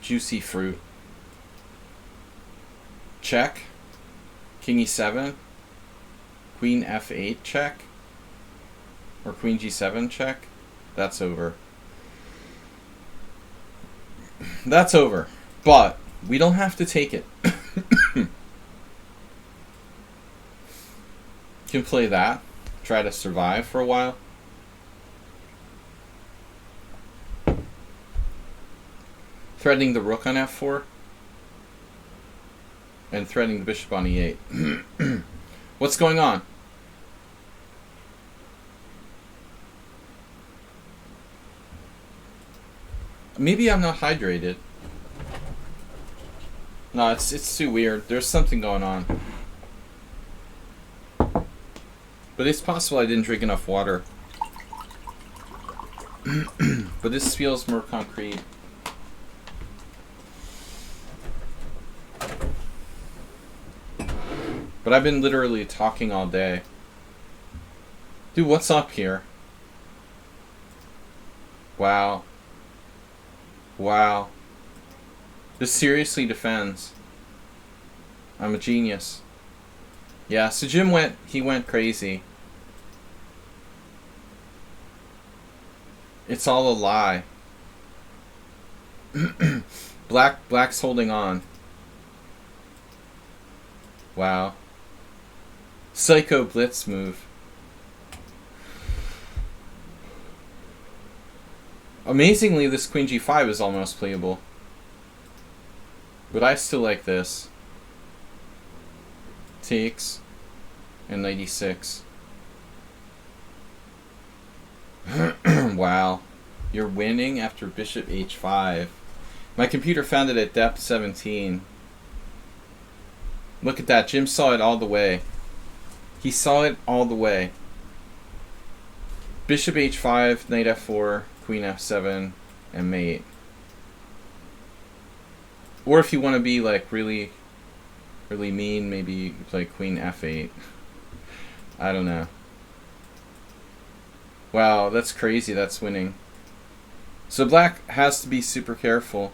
Juicy fruit. Check. King e7. Queen f8 check. Or queen g7 check. That's over. That's over. But we don't have to take it. Can play that. Try to survive for a while. Threatening the rook on f4. And threatening the bishop on e8. What's going on? Maybe I'm not hydrated. No, it's too weird. There's something going on. But it's possible I didn't drink enough water. But this feels more concrete. But I've been literally talking all day. Dude, what's up here? Wow. Wow. This seriously defends. I'm a genius. Yeah, so Jim went crazy. It's all a lie. Black's holding on. Wow. Psycho blitz move. Amazingly, this queen g5 is almost playable. But I still like this. Takes. And 96. Wow. You're winning after bishop h5. My computer found it at depth 17. Look at that. Jim saw it all the way. He saw it all the way. Bishop h5, knight f4, queen f7, and mate. Or if you want to be like really mean, maybe you play queen f8. I don't know. Wow, that's crazy. That's winning. So black has to be super careful.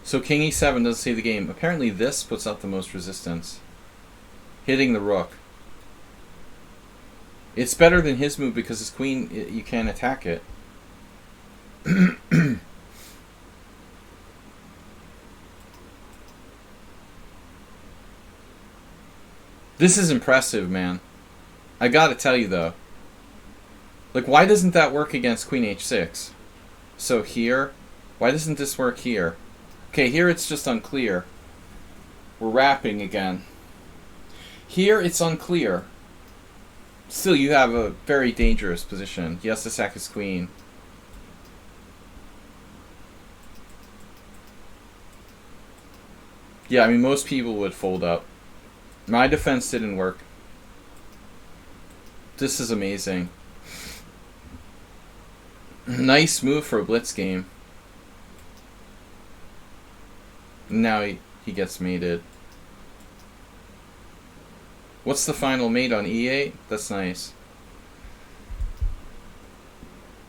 So king e7 doesn't save the game. Apparently this puts out the most resistance. Hitting the rook. It's better than his move because his queen, you can't attack it. This is impressive, man. I gotta tell you though. Like, why doesn't that work against queen h6? So here, why doesn't this work here? Okay, here it's just unclear. We're wrapping again. Here it's unclear. Still, you have a very dangerous position. He has to sack his queen. Yeah, I mean, most people would fold up. My defense didn't work. This is amazing. Nice move for a blitz game. Now he gets mated. What's the final mate on e8? That's nice.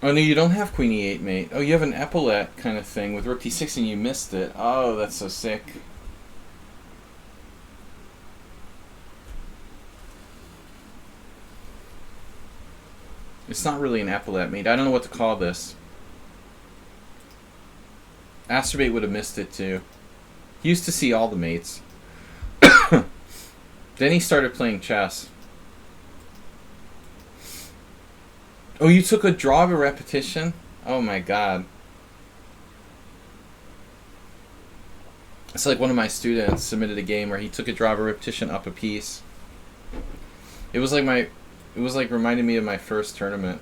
Oh no, you don't have queen e8, mate. Oh, you have an epaulette kind of thing with rook d6 and you missed it. Oh, that's so sick. It's not really an epaulette, mate. I don't know what to call this. Astrobate would have missed it too. He used to see all the mates. Then he started playing chess. Oh, you took a draw of a repetition? Oh my god. It's like one of my students submitted a game where he took a draw of a repetition up a piece. It was like reminding me of my first tournament.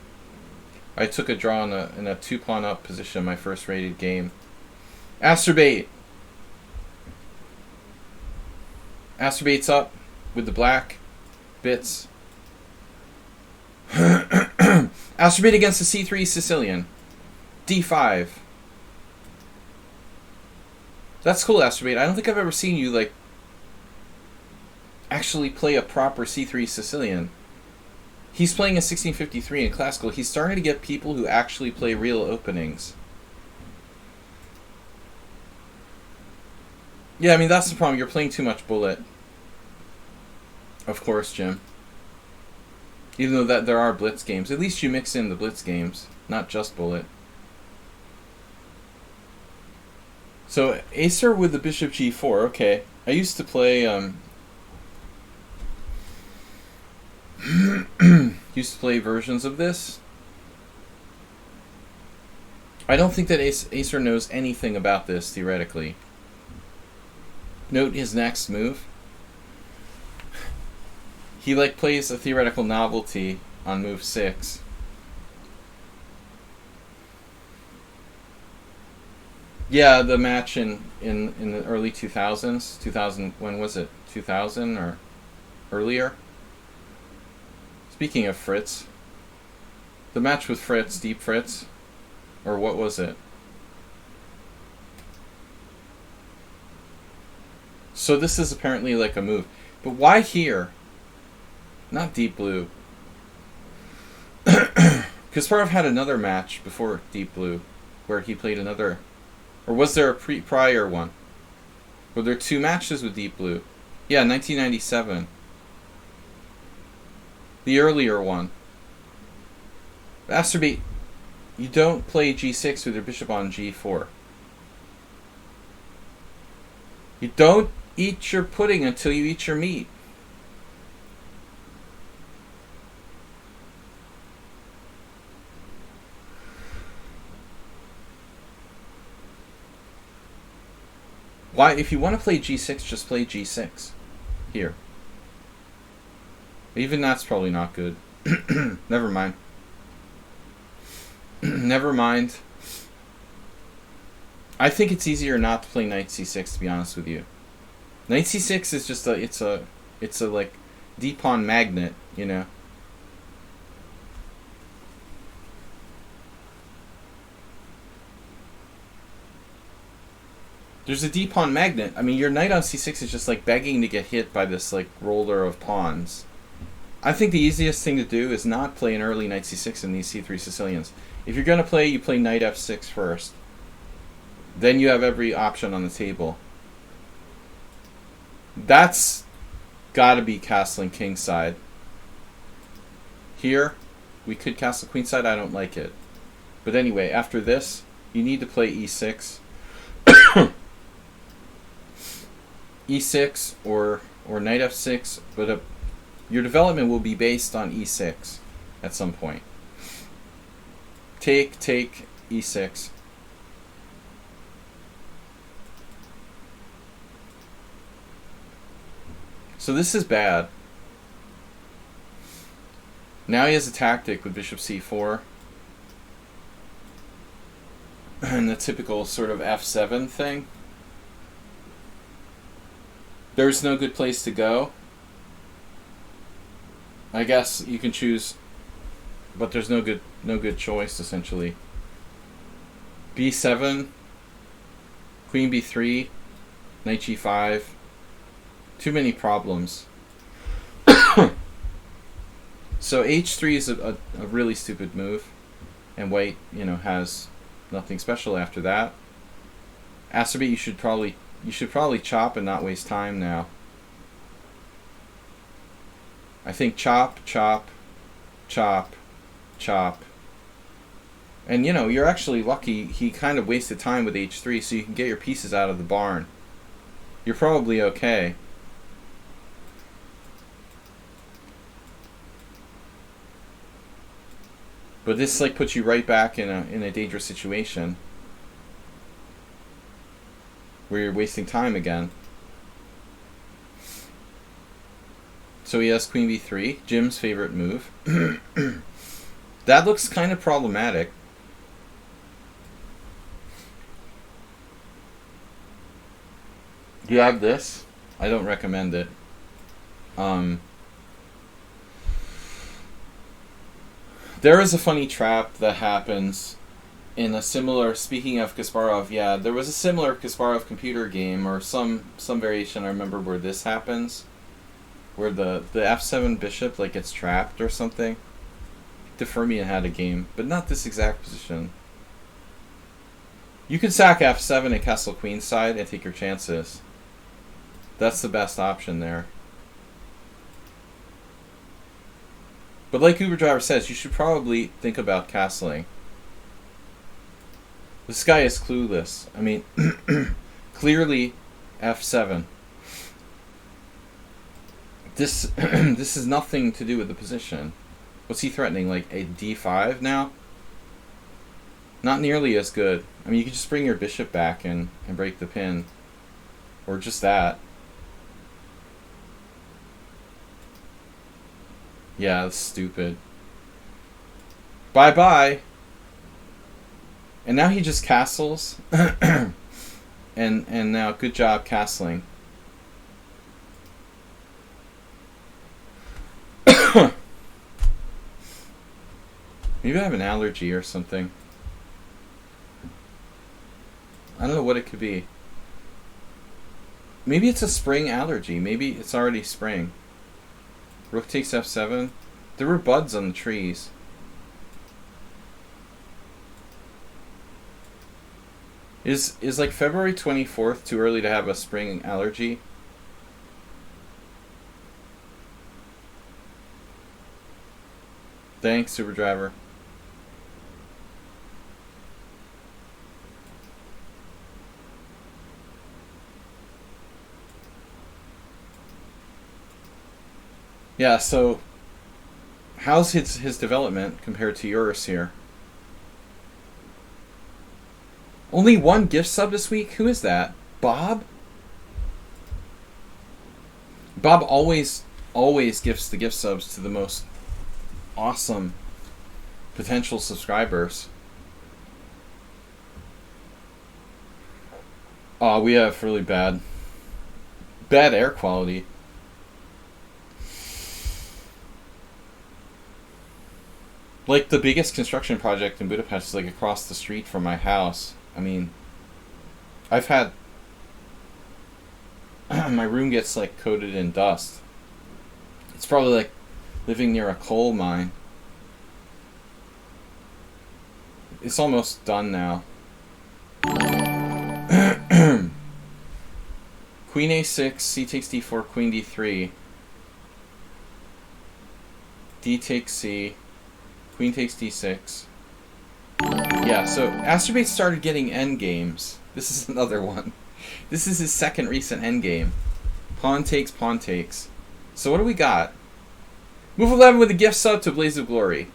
I took a draw in a 2-pawn up position in my first rated game. Astrobate! Astrobate's up with the black bits. Astrobate against the c3 Sicilian. d5. That's cool, Astrobate. I don't think I've ever seen you, like, actually play a proper c3 Sicilian. He's playing a 1653 in classical. He's starting to get people who actually play real openings. Yeah, I mean, that's the problem. You're playing too much bullet. Of course, Jim. Even though that there are blitz games. At least you mix in the blitz games, not just bullet. So, Acer with the bishop g4. Okay. I used to play... used to play versions of this. I don't think that Acer knows anything about this, theoretically. Note his next move. He like plays a theoretical novelty on move 6. Yeah, the match in the early 2000s. 2000, when was it? 2000 or earlier? Speaking of Fritz, the match with Fritz, Deep Fritz, or what was it? So this is apparently like a move. But why here? Not Deep Blue. Kasparov had another match before Deep Blue where he played another... Or was there a prior one? Were there 2 matches with Deep Blue? Yeah, 1997. The earlier one. Astrobate, you don't play g6 with your bishop on g4. You don't eat your pudding until you eat your meat. Why, if you want to play g6, just play g6. Here. Even that's probably not good. Never mind. Never mind. I think it's easier not to play knight c6, to be honest with you. Knight c6 is just it's a like d-pawn magnet, you know. There's a d-pawn magnet. I mean, your knight on c6 is just like begging to get hit by this like roller of pawns. I think the easiest thing to do is not play an early knight c6 in these c3 Sicilians. If you're going to play, you play knight f6 first. Then you have every option on the table. That's gotta be castling kingside. Here, we could castle queenside. I don't like it. But anyway, after this, you need to play e6. e6 or knight f6, but your development will be based on e6 at some point. Take, e6. So this is bad. Now he has a tactic with bishop c4. And the typical sort of f7 thing. There's no good place to go. I guess you can choose, but there's no good choice essentially. b7, queen b3, knight g5. Too many problems. So h3 is a really stupid move. and white, has nothing special after that. Astrobate, you should probably chop and not waste time now. I think chop, chop, chop, chop. And you're actually lucky he kind of wasted time with h3, so you can get your pieces out of the barn. You're probably okay. But this puts you right back in a dangerous situation where you're wasting time again. So he has queen b3, Jim's favorite move. That looks kind of problematic. You have this. I don't recommend it. There is a funny trap that happens in a similar, speaking of Kasparov, yeah, there was a similar Kasparov computer game, or some variation I remember, where this happens, where the f7 bishop gets trapped or something. De Fermian had a game, but not this exact position. You could sack f7 and castle queenside and take your chances. That's the best option there. But like Uber Driver says, you should probably think about castling. This guy is clueless. I mean, clearly f7. This this is nothing to do with the position. What's he threatening? A d5 now? Not nearly as good. I mean, you could just bring your bishop back and break the pin. Or just that. Yeah, that's stupid. Bye-bye. And now he just castles. and now, good job castling. Maybe I have an allergy or something. I don't know what it could be. Maybe it's a spring allergy. Maybe it's already spring. Rook takes f7. There were buds on the trees. Is February 24th too early to have a spring allergy? Thanks, Super Driver. Yeah, so how's his development compared to yours here? Only one gift sub this week? Who is that? Bob? Bob always gifts the gift subs to the most awesome potential subscribers. Oh, we have really bad air quality. The biggest construction project in Budapest is across the street from my house. I mean, I've had my room gets coated in dust. It's probably living near a coal mine. It's almost done now. Queen a6, c takes d4, queen d3. D takes c. Queen takes d6. Yeah, so Astrobate started getting endgames. This is another one. This is his second recent endgame. Pawn takes, pawn takes. So what do we got? Move 11 with a gift sub to Blaze of Glory.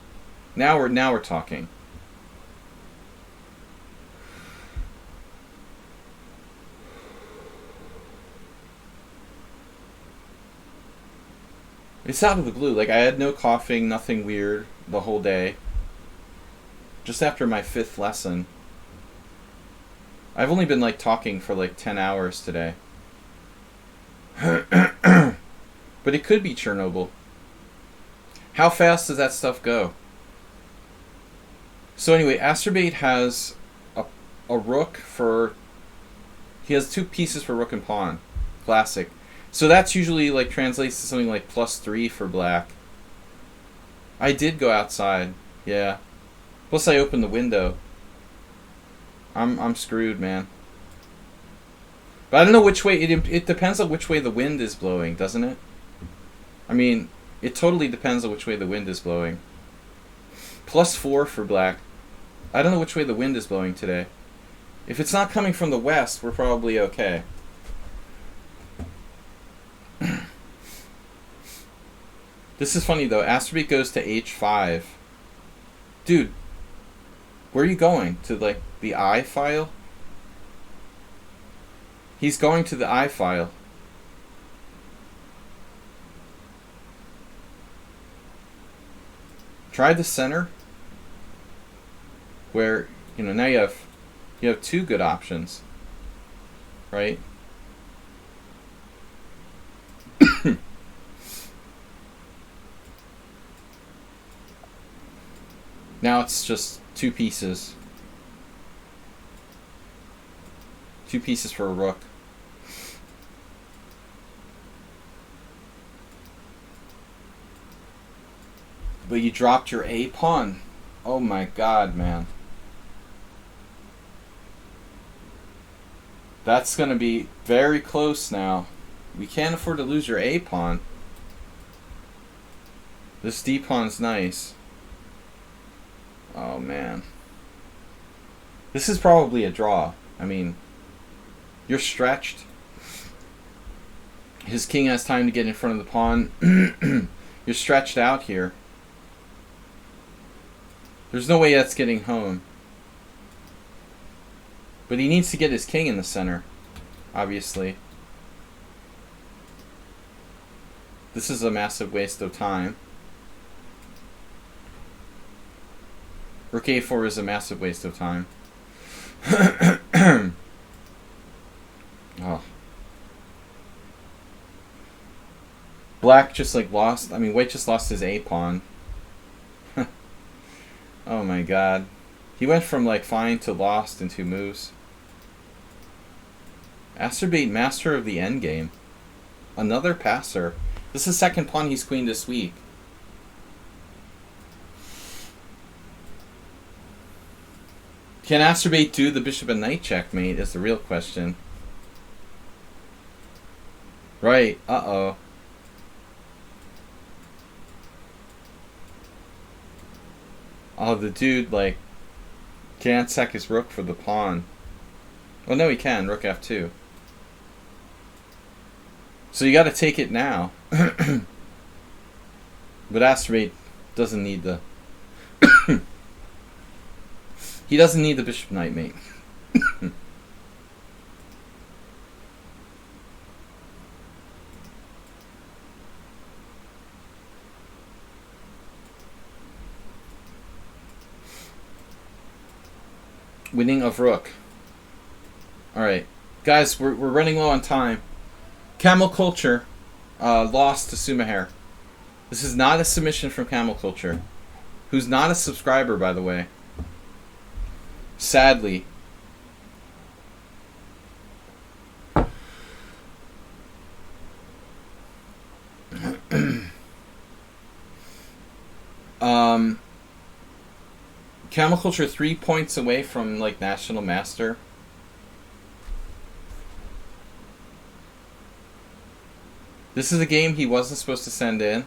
Now we're talking. It's out of the blue. I had no coughing, nothing weird the whole day. Just after my 5th lesson. I've only been talking for 10 hours today. But it could be Chernobyl. How fast does that stuff go? So anyway, Astrobate has a rook for... He has 2 pieces for rook and pawn. Classic. So that's usually translates to something +3 for black. I did go outside. Yeah. Plus, I opened the window. I'm screwed, man. But I don't know which way it depends on which way the wind is blowing, doesn't it? I mean, it totally depends on which way the wind is blowing. +4 for black. I don't know which way the wind is blowing today. If it's not coming from the west, we're probably okay. This is funny though. Astrobate goes to H5. Dude, where are you going? To like the I file? He's going to the I file. Try the center. Where, you know, now you have two good options. Right? Now it's just two pieces. Two pieces for a rook. But you dropped your A pawn. Oh my god, man. That's going to be very close now. We can't afford to lose your A pawn. This D pawn's nice. Oh man. This is probably a draw. I mean, you're stretched. His king has time to get in front of the pawn. You're stretched out here. There's no way that's getting home. But he needs to get his king in the center, obviously. This is a massive waste of time. Rook A4 is a massive waste of time. Oh. Black just like lost. I mean, white just lost his A pawn. Oh my god. He went from like fine to lost in 2 moves. Astrobate, master of the endgame. Another passer. This is second pawn he's queened this week. Can Astrobate do the bishop and knight checkmate is the real question. Right, uh-oh. Oh, the dude, like, can't sack his rook for the pawn. Oh, no, he can. Rook F2. So you gotta take it now. But Astrobate doesn't need the... He doesn't need the bishop knight mate. Winning of rook. Alright. Guys, we're running low on time. Camel Culture lost to Sumahair. This is not a submission from Camel Culture. Who's not a subscriber, by the way. Sadly. Camel Culture 3 points away from like National Master. This is a game he wasn't supposed to send in.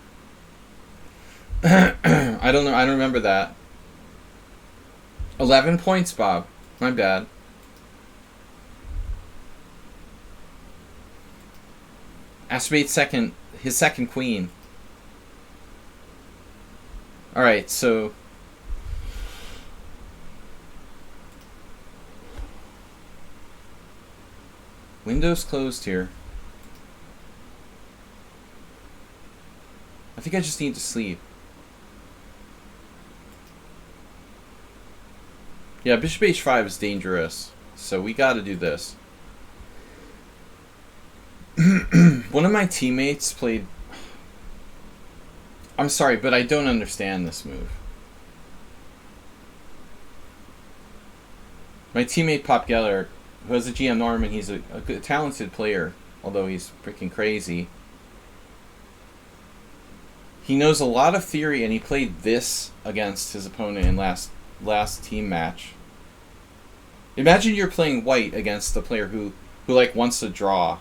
I don't know. I don't remember that. 11 points, Bob. My bad. Astrobate second, his second queen. Alright, so... Windows closed here. I think I just need to sleep. Yeah, bishop h5 is dangerous, so we gotta do this. One of my teammates played... I'm sorry, but I don't understand this move. My teammate Pop Geller, who has a GM Norman, he's a good, talented player, although he's freaking crazy. He knows a lot of theory, and he played this against his opponent in last last team match. Imagine you're playing white against the player who like wants to draw.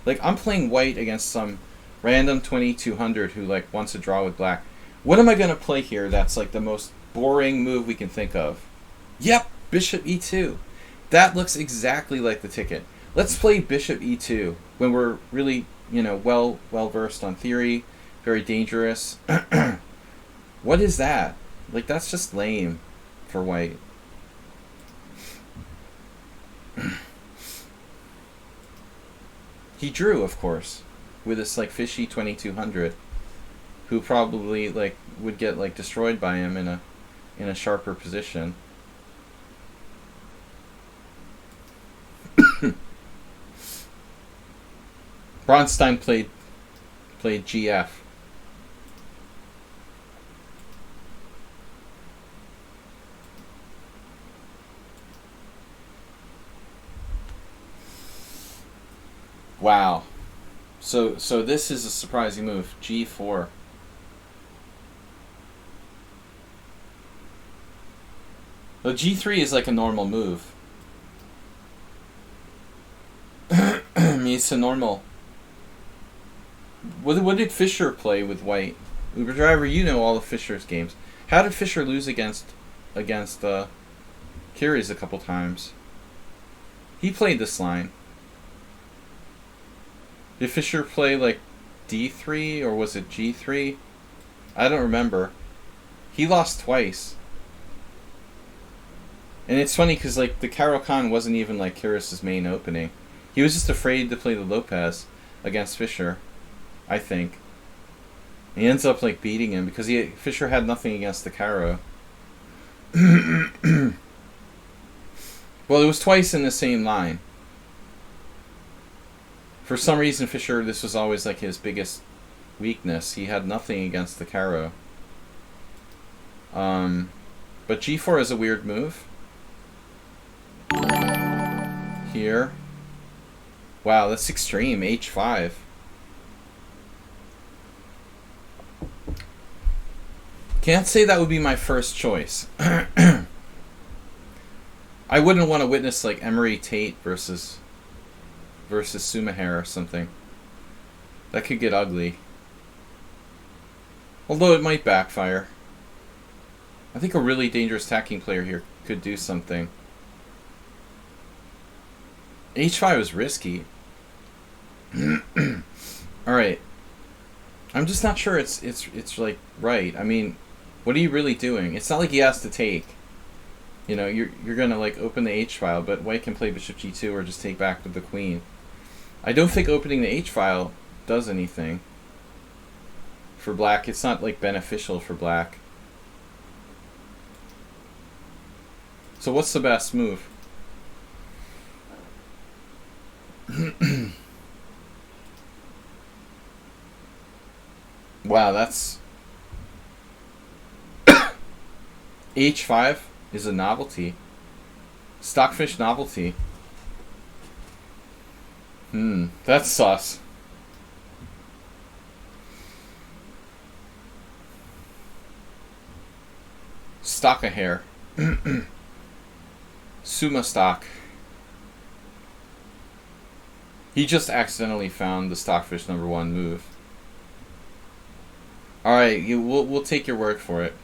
Like, I'm playing white against some random 2200 who like wants to draw with black. What am I gonna play here that's like the most boring move we can think of? Yep, bishop e2. That looks exactly like the ticket. Let's play bishop e2 when we're really, well versed on theory. Very dangerous. What is that? Like, that's just lame for white. He drew, of course, with this like fishy 2200, who probably like would get like destroyed by him in a sharper position. Bronstein played GF. Wow. So this is a surprising move. G4. Well, G3 is like a normal move. I mean, it's a normal. What did Fischer play with white? Uber Driver, you know all of Fischer's games. How did Fischer lose against Kyrgios a couple times? He played this line. Did Fischer play like D3 or was it G3? I don't remember. He lost twice. And it's funny because like the Caro-Kann wasn't even like Kyrgios' main opening. He was just afraid to play the Lopez against Fischer, I think. He ends up like beating him because Fischer had nothing against the Caro. Well, it was twice in the same line. For some reason, Fischer, this was always like his biggest weakness. He had nothing against the Caro. But G4 is a weird move. Here. Wow, that's extreme. H5. Can't say that would be my first choice. I wouldn't want to witness like Emery Tate versus Sumaher or something. That could get ugly. Although it might backfire. I think a really dangerous attacking player here could do something. H5 is risky. Alright. I'm just not sure it's like right. I mean, what are you really doing? It's not like he has to take. You're gonna like open the H file, but white can play bishop G2 or just take back with the queen. I don't think opening the H file does anything for black. It's not like beneficial for black. So what's the best move? Wow, that's H5 is a novelty. Stockfish novelty. That's sus. Stock a hair. Suma stock. He just accidentally found the Stockfish #1 move. Alright, we'll take your word for it.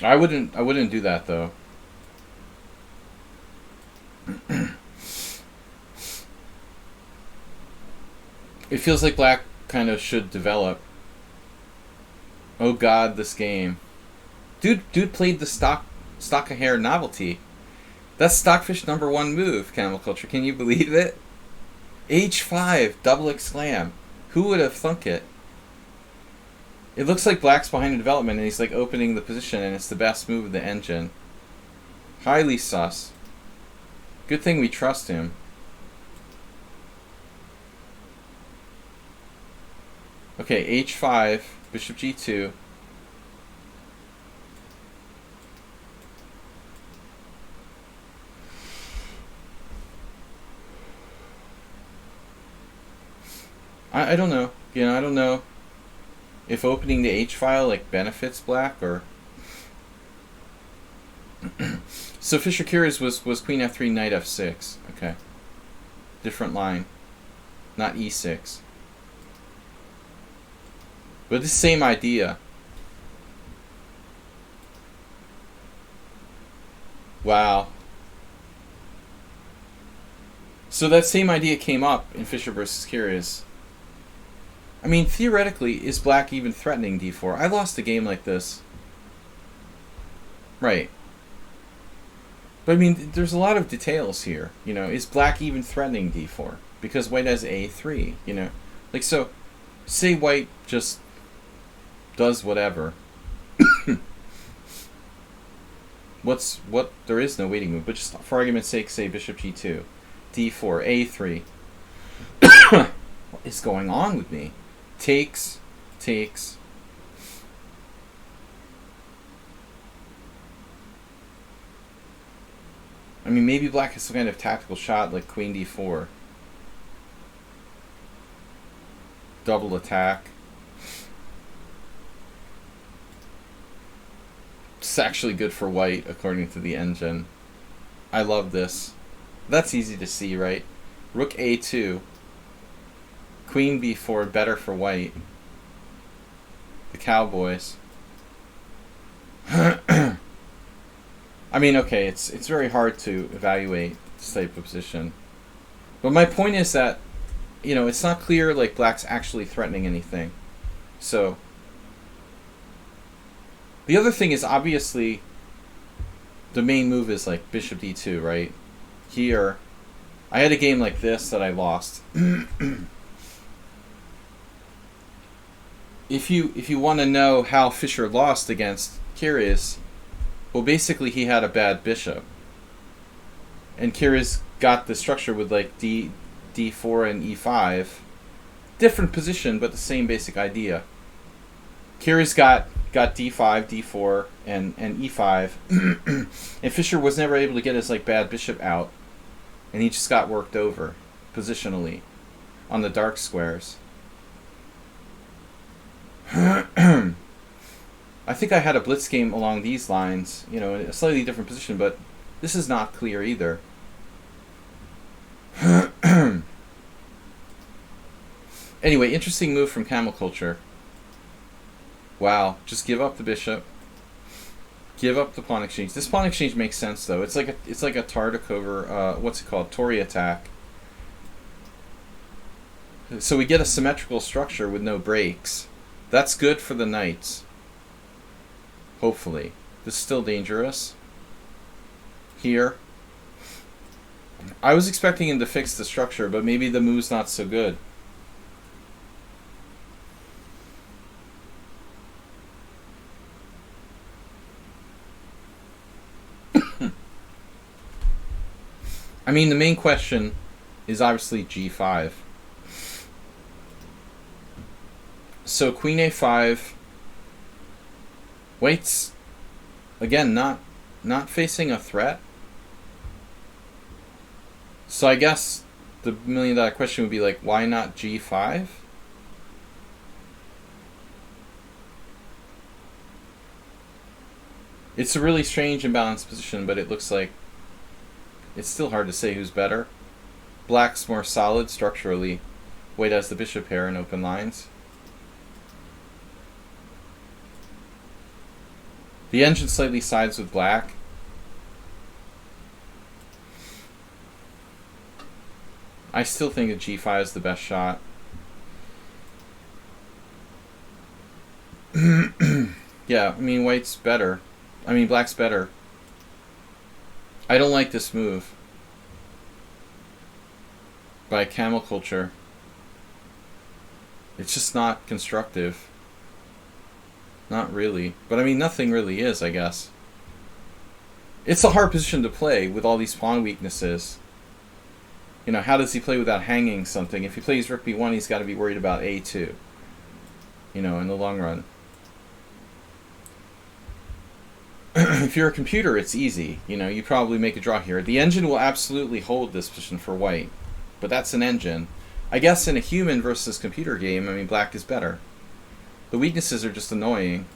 I wouldn't do that though. It feels like black kind of should develop. Oh god, this game. Dude played the stock a hair novelty. That's Stockfish #1 move, Camel Culture. Can you believe it? H5, double exclam. Who would have thunk it? It looks like black's behind in development and he's like opening the position and it's the best move of the engine. Highly sus. Good thing we trust him. Okay, H5, bishop G2. I don't know. I don't know if opening the H file like benefits black or So Fischer curious was queen f3, knight f6. Okay. Different line. Not e6. But the same idea. Wow. So that same idea came up in Fischer versus Curious. I mean, theoretically, is black even threatening d4? I lost a game like this. Right. But I mean, there's a lot of details here. You know, is black even threatening d4? Because white has a3, you know. Like, so, say white just does whatever. There is no waiting move, but just for argument's sake, say bishop g2, d4, a3. What is going on with me? Takes. I mean, maybe black has some kind of tactical shot like queen d4. Double attack. It's actually good for white, according to the engine. I love this. That's easy to see, right? Rook a2. Queen b4, better for white. The Cowboys. I mean, okay, it's very hard to evaluate this type of position. But my point is that, you know, it's not clear like black's actually threatening anything. So the other thing is obviously the main move is like bishop d2, right? Here, I had a game like this that I lost. If you want to know how Fischer lost against Curious, well, basically he had a bad bishop, and Curious got the structure with like d4 and e5, different position but the same basic idea. Curious got d5, d4, and e5, and Fischer was never able to get his like bad bishop out, and he just got worked over positionally on the dark squares. I think I had a blitz game along these lines, you know, in a slightly different position, but this is not clear either. Anyway, interesting move from Camel Culture. Wow, just give up the bishop. Give up the pawn exchange. This pawn exchange makes sense though. It's like a Tartakover, what's it called? Tory attack. So we get a symmetrical structure with no breaks. That's good for the knights. Hopefully. This is still dangerous. Here. I was expecting him to fix the structure, but maybe the move's not so good. I mean, the main question is obviously g5. So queen a5. White's, again, not facing a threat. So I guess the $1 million question would be like, why not g5? It's a really strange imbalanced position, but it looks like it's still hard to say who's better. Black's more solid structurally. White has the bishop pair in open lines. The engine slightly sides with black. I still think that g5 is the best shot. Yeah, I mean, white's better. I mean, black's better. I don't like this move by Camel Culture. It's just not constructive. Not really. But I mean, nothing really is, I guess. It's a hard position to play with all these pawn weaknesses. You know, how does he play without hanging something? If he plays rook b1, he's got to be worried about a2. You know, in the long run. If you're a computer, it's easy. You know, you probably make a draw here. The engine will absolutely hold this position for white. But that's an engine. I guess in a human versus computer game, I mean, black is better. The weaknesses are just annoying.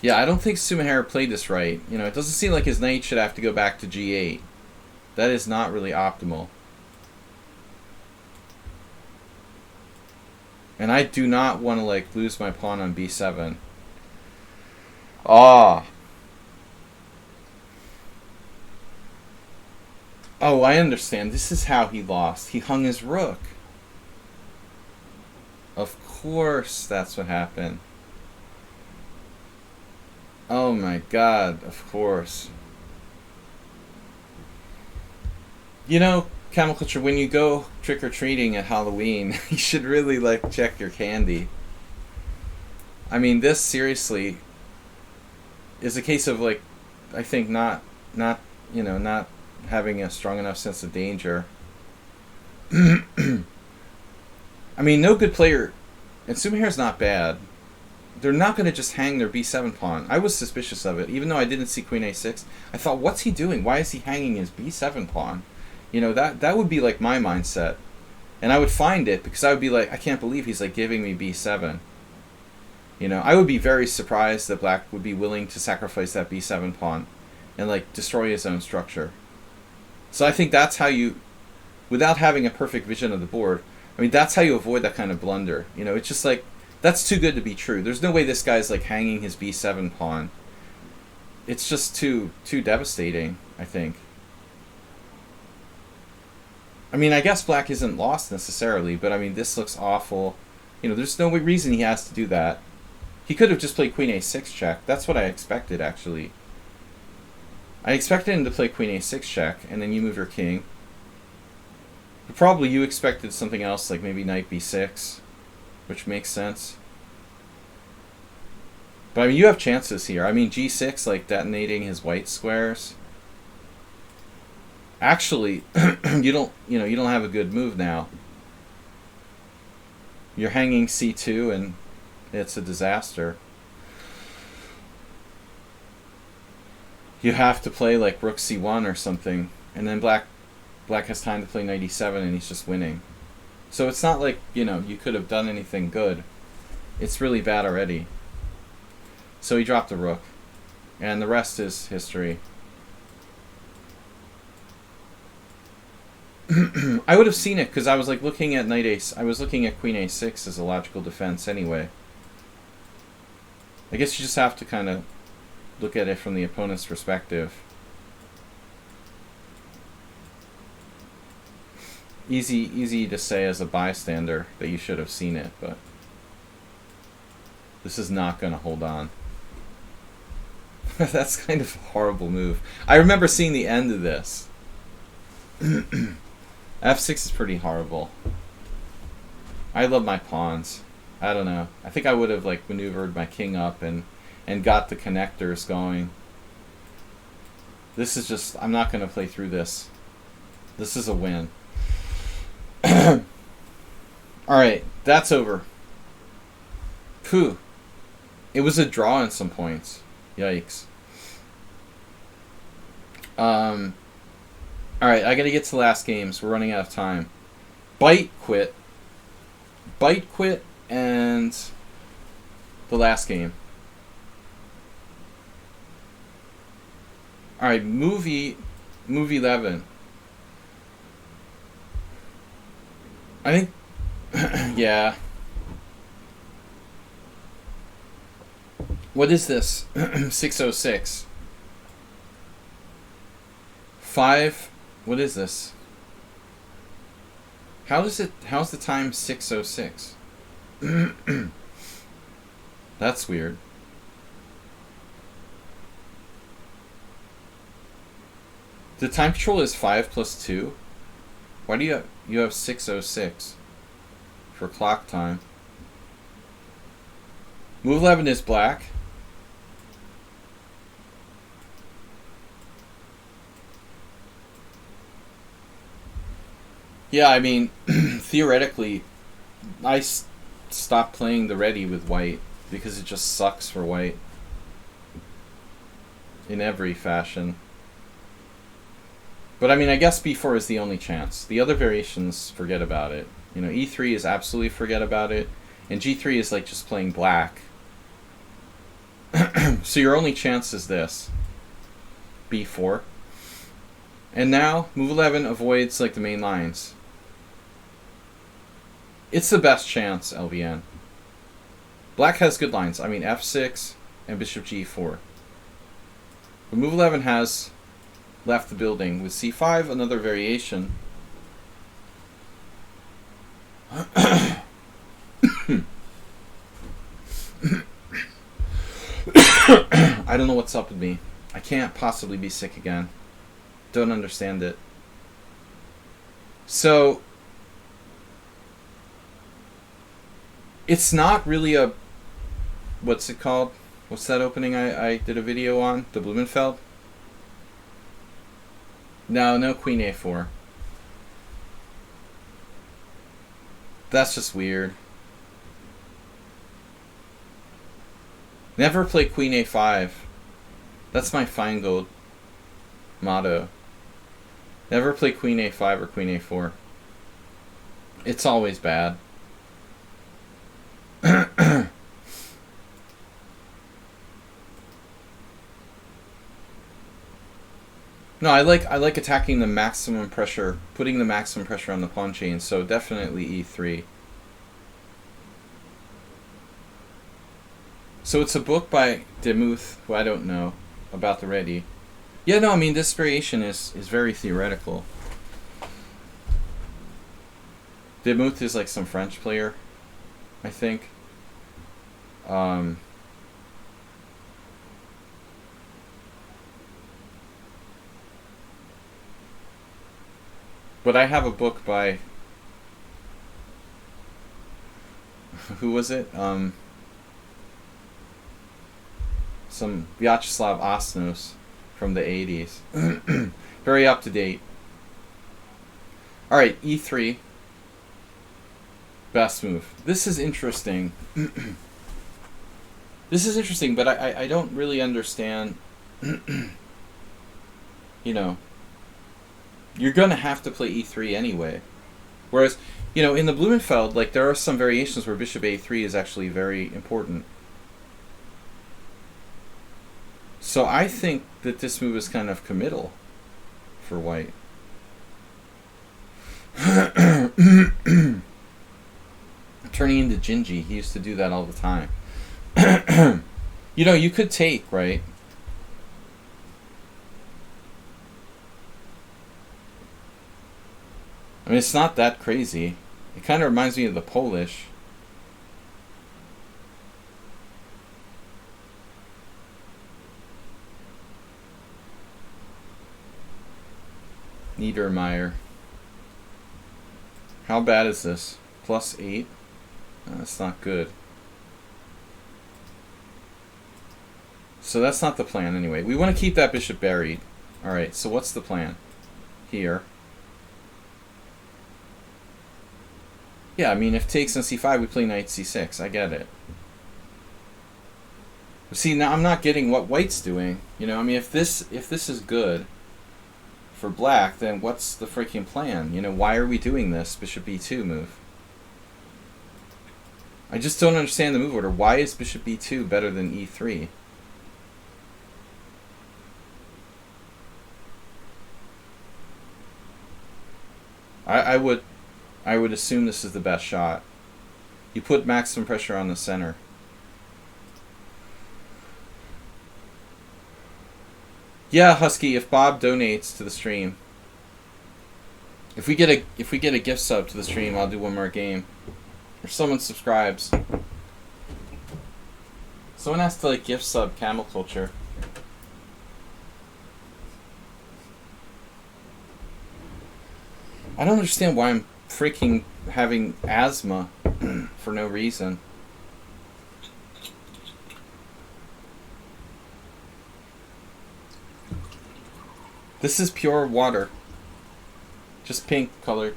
Yeah, I don't think Sumahara played this right. You know, it doesn't seem like his knight should have to go back to g8. That is not really optimal. And I do not want to, like, lose my pawn on b7. Ah. Oh, I understand. This is how he lost. He hung his rook. Of course that's what happened. Oh my god, of course. You know, Camel Clutcher, when you go trick-or-treating at Halloween, you should really, like, check your candy. I mean, this seriously is a case of, like, I think not having a strong enough sense of danger. I mean, no good player, and Sumahara's not bad. They're not going to just hang their b7 pawn. I was suspicious of it, even though I didn't see queen a6. I thought, what's he doing? Why is he hanging his b7 pawn? You know, that would be like my mindset. And I would find it because I would be like, I can't believe he's like giving me b7. You know, I would be very surprised that black would be willing to sacrifice that b7 pawn and like destroy his own structure. So I think that's how you, without having a perfect vision of the board, I mean, that's how you avoid that kind of blunder. You know, it's just like, that's too good to be true. There's no way this guy's like hanging his b7 pawn. It's just too devastating, I think. I mean, I guess black isn't lost necessarily, but I mean, this looks awful. You know, there's no reason he has to do that. He could have just played queen a6 check. That's what I expected, actually. I expected him to play queen a6 check, and then you move your king. But probably you expected something else, like maybe knight b6, which makes sense. But I mean, you have chances here. I mean, g6, like detonating his white squares. Actually, you don't have a good move now. You're hanging c2, and it's a disaster. You have to play like rook c1 or something, and then black has time to play knight e7, and he's just winning. So it's not like, you know, you could have done anything good. It's really bad already. So he dropped the rook, and the rest is history. I would have seen it because I was like looking at knight ace. I was looking at queen a6 as a logical defense anyway. I guess you just have to kind of look at it from the opponent's perspective. Easy to say as a bystander that you should have seen it, but this is not going to hold on. That's kind of a horrible move. I remember seeing the end of this. f6 is pretty horrible. I love my pawns. I don't know. I think I would have like maneuvered my king up and got the connectors going. This is just, I'm not going to play through this. This is a win. Alright, that's over. Phew. It was a draw in some points. Yikes. Alright, I gotta get to the last games. We're running out of time. Bite quit, and the last game. Alright, move 11. I think, yeah. What is this? 606. 5. What is this? How's the time 606? That's weird. The time control is 5 plus 2. Why do you have 606 for clock time? Move 11 is black. Yeah, I mean, theoretically, I stopped playing the ready with white because it just sucks for white in every fashion. But I mean, I guess b4 is the only chance. The other variations, forget about it. You know, e3 is absolutely forget about it, and g3 is like just playing black. So your only chance is this. B4. And now, move 11 avoids, like, the main lines. It's the best chance, LVN. Black has good lines. I mean, F6 and bishop G4. But move 11 has left the building. With C5, another variation. I don't know what's up with me. I can't possibly be sick again. Don't understand it. So, it's not really a... What's it called? What's that opening I did a video on? The Blumenfeld? No Queen A4. That's just weird. Never play Queen A5. That's my Feingold motto. Never play Queen A5 or Queen A4. It's always bad. No, I like attacking the maximum pressure, putting the maximum pressure on the pawn chain, so definitely E3. So it's a book by Demuth, who I don't know, about the ready. Yeah, no, I mean, this variation is very theoretical. Demuth is like some French player, I think. But I have a book by... Who was it? Some Vyacheslav Osnos from the 80s. Very up to date. Alright, E3. Best move. This is interesting. This is interesting, but I don't really understand. You know, you're going to have to play E3 anyway. Whereas, you know, in the Blumenfeld, like, there are some variations where bishop A3 is actually very important. So I think that this move is kind of committal for white. Turning into Gingy, he used to do that all the time. You know, you could take, right? I mean, it's not that crazy. It kind of reminds me of the Polish. Niedermeyer. How bad is this? +8? That's not good. So that's not the plan anyway. We want to keep that bishop buried. Alright, so what's the plan? Here. Yeah, I mean, if takes on c5, we play knight c6. I get it. See, now I'm not getting what white's doing. You know, I mean, if this is good for black, then what's the freaking plan? You know, why are we doing this bishop b2 move? I just don't understand the move order. Why is bishop b2 better than e3? I would assume this is the best shot. You put maximum pressure on the center. Yeah, Husky, if Bob donates to the stream. If we get a gift sub to the stream, I'll do one more game. Or someone subscribes. Someone has to like gift sub Camel Culture. I don't understand why I'm freaking having asthma for no reason. This is pure water. Just pink colored.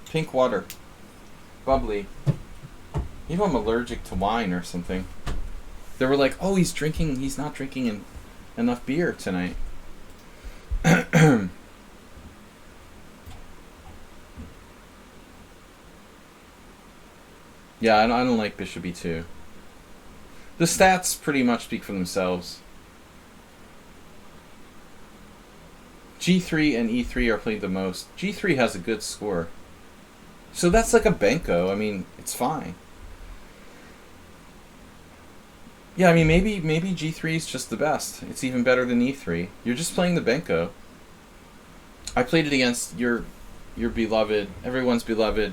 Pink water. Bubbly. Maybe I'm allergic to wine or something. They were like, oh, he's not drinking enough beer tonight. Yeah, I don't like bishop e2. The stats pretty much speak for themselves. G3 and E3 are played the most. G3 has a good score. So that's like a Benko. I mean, it's fine. Yeah, I mean, maybe G3 is just the best. It's even better than E3. You're just playing the Benko. I played it against your beloved, everyone's beloved,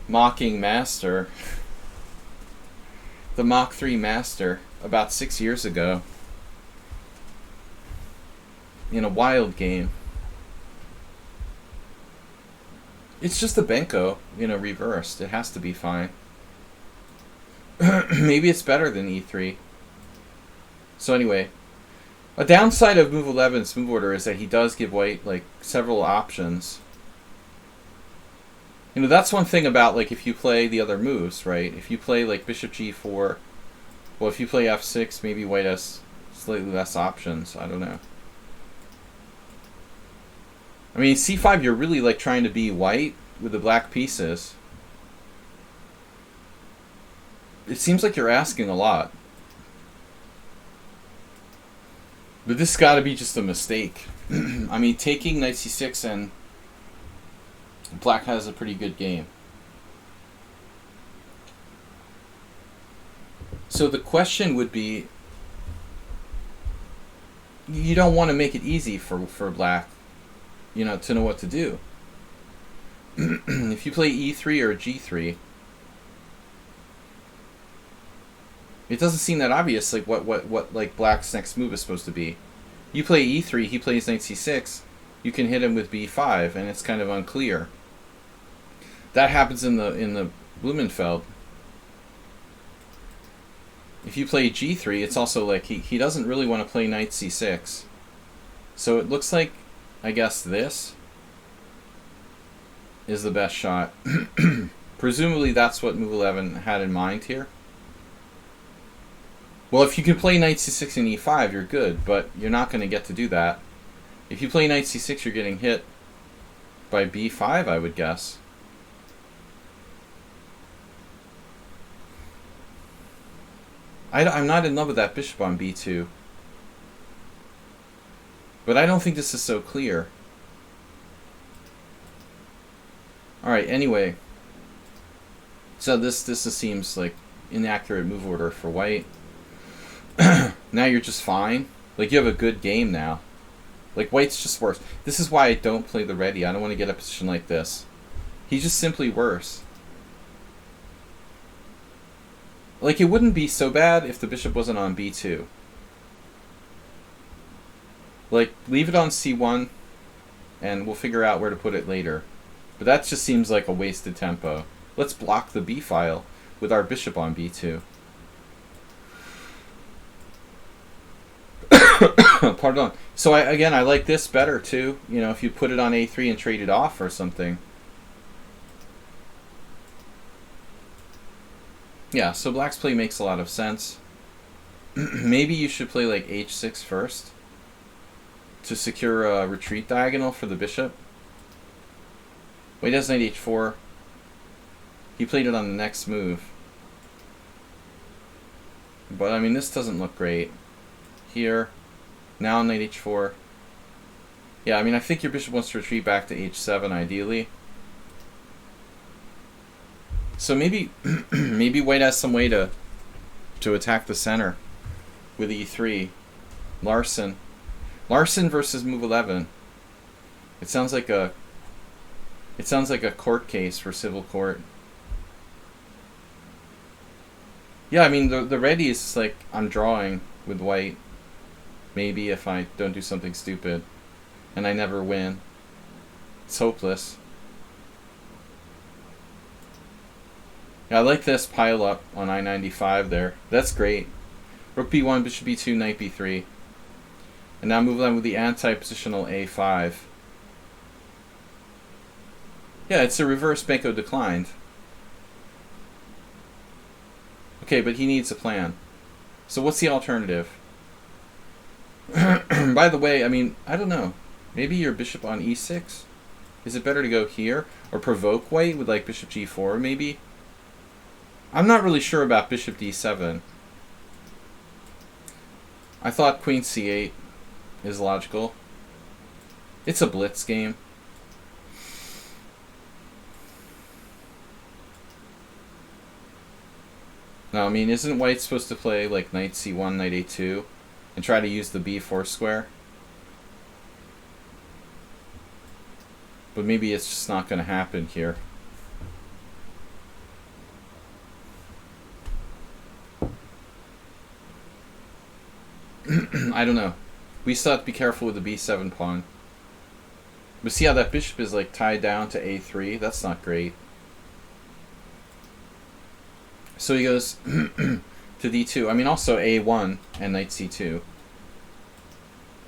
Mocking Master. The Mach 3 Master, about 6 years ago. In a wild game. It's just the Benko, reversed. It has to be fine. Maybe it's better than E3. So anyway, a downside of Move 11's move order is that he does give white like several options. That's one thing about like if you play the other moves, right? If you play like Bishop G4, well, if you play F6, maybe white has slightly less options. I don't know. I mean, C5, you're really like trying to be white with the black pieces. It seems like you're asking a lot. But this got to be just a mistake. I mean, taking knight c6 and black has a pretty good game. So the question would be, you don't want to make it easy for black, to know what to do. If you play E3 or G3, it doesn't seem that obvious, like what like black's next move is supposed to be. You play E3, he plays knight c6, you can hit him with b5, and it's kind of unclear. That happens in the Blumenfeld. If you play G3, it's also like he doesn't really want to play knight c6. So it looks like, I guess this is the best shot. Presumably that's what Move 11 had in mind here. Well, if you can play knight c6 and e5, you're good, but you're not going to get to do that. If you play knight c6, you're getting hit by b5, I would guess. I'm not in love with that bishop on b2. But I don't think this is so clear. Alright, anyway. So this seems like inaccurate move order for white. Now you're just fine. Like, you have a good game now. Like, white's just worse. This is why I don't play the ready. I don't want to get a position like this. He's just simply worse. Like, it wouldn't be so bad if the bishop wasn't on b2. Like, leave it on c1, and we'll figure out where to put it later. But that just seems like a wasted tempo. Let's block the b file with our bishop on b2. Pardon. So I like this better too. If you put it on a3 and trade it off or something. Yeah, so black's play makes a lot of sense. Maybe you should play like h6 first to secure a retreat diagonal for the bishop. White has knight h4. He played it on the next move. But I mean, this doesn't look great. Here. Now knight h4. Yeah, I mean, I think your bishop wants to retreat back to h7 ideally. So maybe maybe white has some way to attack the center with e3. Larsen versus Move 11. It sounds like a court case for civil court. Yeah, I mean, the ready is like I'm drawing with white. Maybe if I don't do something stupid. And I never win. It's hopeless. Yeah, I like this pile up on I-95 there. That's great. Rook b1, bishop b2, knight b3. And now move on with the anti-positional a5. Yeah, it's a reverse Benko declined. Okay, but he needs a plan. So what's the alternative? By the way, I mean, I don't know. Maybe your bishop on e6? Is it better to go here? Or provoke white with like bishop g4 maybe? I'm not really sure about bishop d7. I thought queen c8 is logical. It's a blitz game. No, I mean, isn't white supposed to play like knight c1, knight a2, and try to use the b4 square? But maybe it's just not going to happen here. I don't know. We still have to be careful with the b7 pawn. But see how that bishop is like tied down to a3? That's not great. So he goes to d2. I mean, also a1 and knight c2.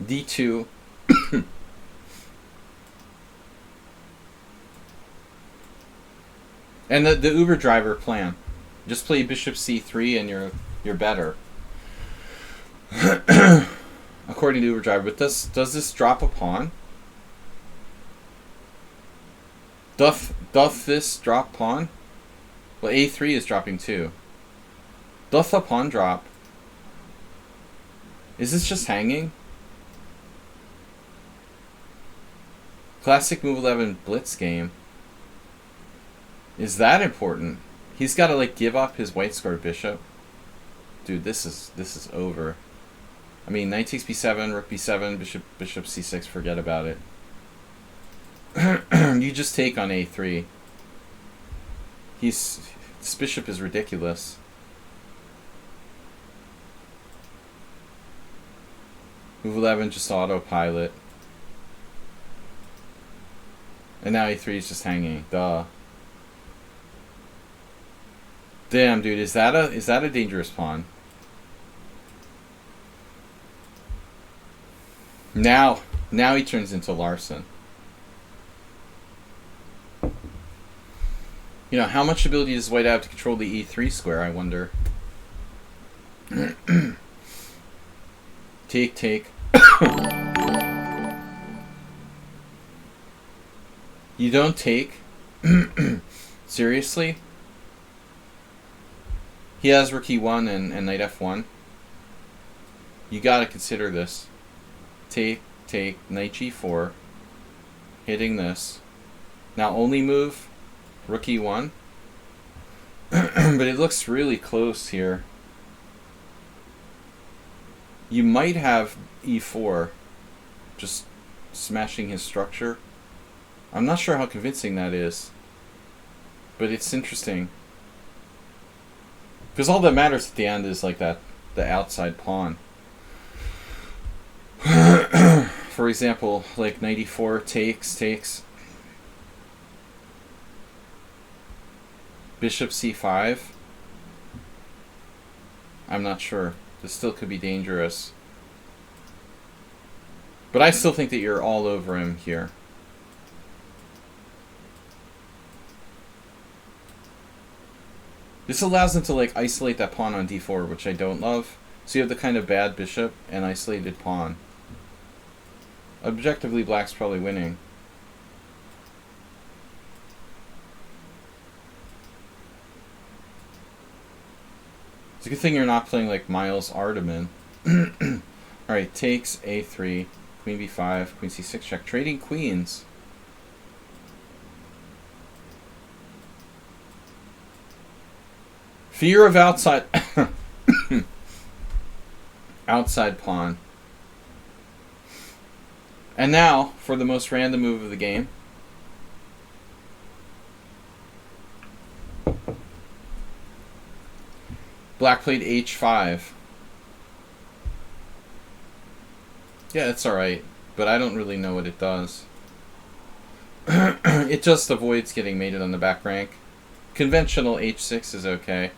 d2. And the Uber driver plan. Just play bishop c3 and you're better. According to Uber driver. But does this drop a pawn? Doth this drop pawn? Well, a3 is dropping too. Doth the pawn drop? Is this just hanging? Classic move 11 blitz game. Is that important? He's got to like give up his white square bishop. Dude, this is over. I mean, knight takes b7, rook b7, bishop c6. Forget about it. You just take on a3. This bishop is ridiculous. Move 11, just autopilot. And now a3 is just hanging. Duh. Damn, dude, is that a dangerous pawn? Now he turns into Larson. You know, how much ability does white have to control the e3 square, I wonder? Take. You don't take? Seriously? He has rook e1 and knight f1. You gotta consider this. Take, knight g4. Hitting this. Now only move rook e1. But it looks really close here. You might have e4. Just smashing his structure. I'm not sure how convincing that is. But it's interesting. Because all that matters at the end is like the outside pawn. For example, like knight e4 takes. Bishop c5. I'm not sure. This still could be dangerous. But I still think that you're all over him here. This allows them to like isolate that pawn on d4, which I don't love. So you have the kind of bad bishop and isolated pawn. Objectively, black's probably winning. It's a good thing you're not playing like Miles Ardeman. Alright, takes a3, queen b5, queen c6 check. Trading queens. Fear of outside outside pawn. And now for the most random move of the game. Black played h5. Yeah, it's alright, but I don't really know what it does. It just avoids getting mated on the back rank. Conventional h6 is okay.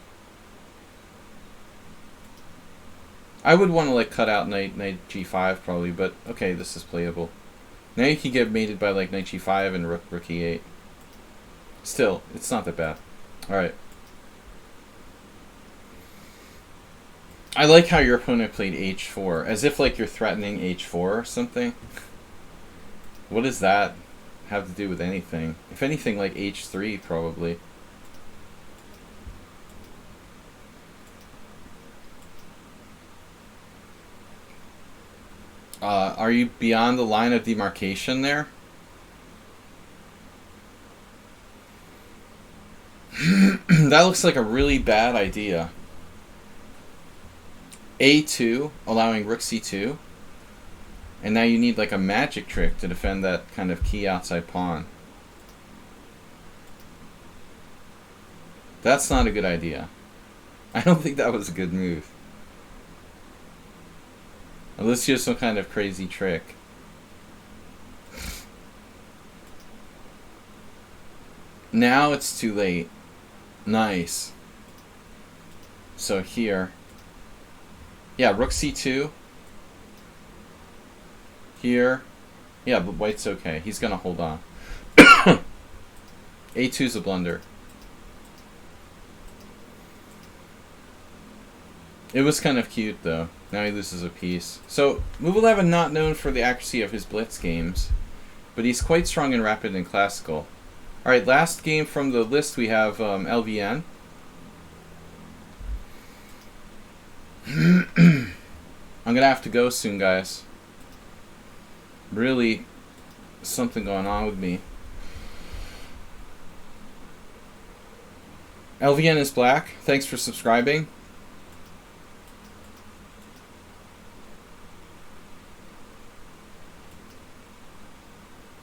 I would want to like cut out knight g5 probably, but okay, this is playable. Now you can get mated by like knight g5 and rook e8. Still, it's not that bad. Alright. I like how your opponent played h4, as if like you're threatening h4 or something. What does that have to do with anything? If anything, like h3 probably. Are you beyond the line of demarcation there? That looks like a really bad idea. A2, allowing rook c2. And now you need like a magic trick to defend that kind of key outside pawn. That's not a good idea. I don't think that was a good move. Unless you have some kind of crazy trick. Now it's too late. Nice. So here. Yeah, rook c2. Here. Yeah, but white's okay. He's going to hold on. A2's a blunder. It was kind of cute, though. Now he loses a piece. So, move 11 not known for the accuracy of his blitz games, but he's quite strong and rapid and classical. Alright, last game from the list we have LVN. I'm going to have to go soon, guys. Really, something going on with me. LVN is black. Thanks for subscribing.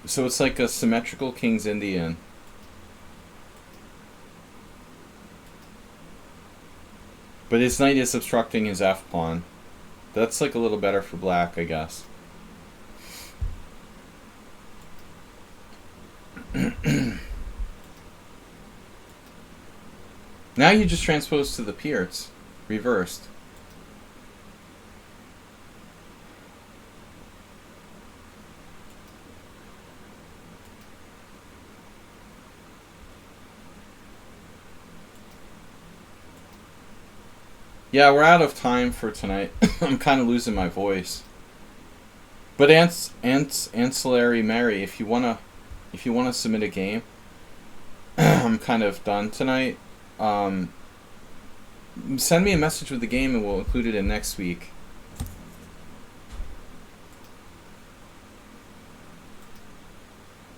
So it's like a symmetrical King's Indian. But his knight is obstructing his f-pawn. That's like a little better for black, I guess. Now you just transpose to the Pierce. Reversed. Yeah, we're out of time for tonight. I'm kind of losing my voice. But Ancillary Mary, if you wanna submit a game, I'm kind of done tonight. Send me a message with the game and we'll include it in next week.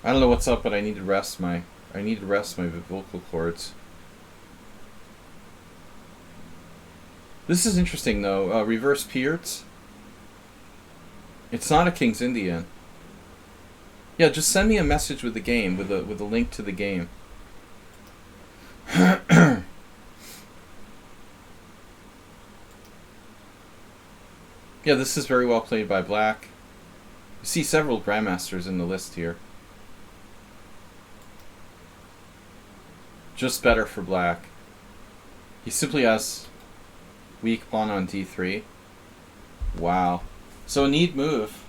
I don't know what's up, but I need to rest my vocal cords. This is interesting though. Reverse Pierce. It's not a King's Indian. Yeah, just send me a message with the game, with a link to the game. Yeah, this is very well played by black. You see several grandmasters in the list here. Just better for black. He simply has weak pawn on d3. Wow. So a neat move.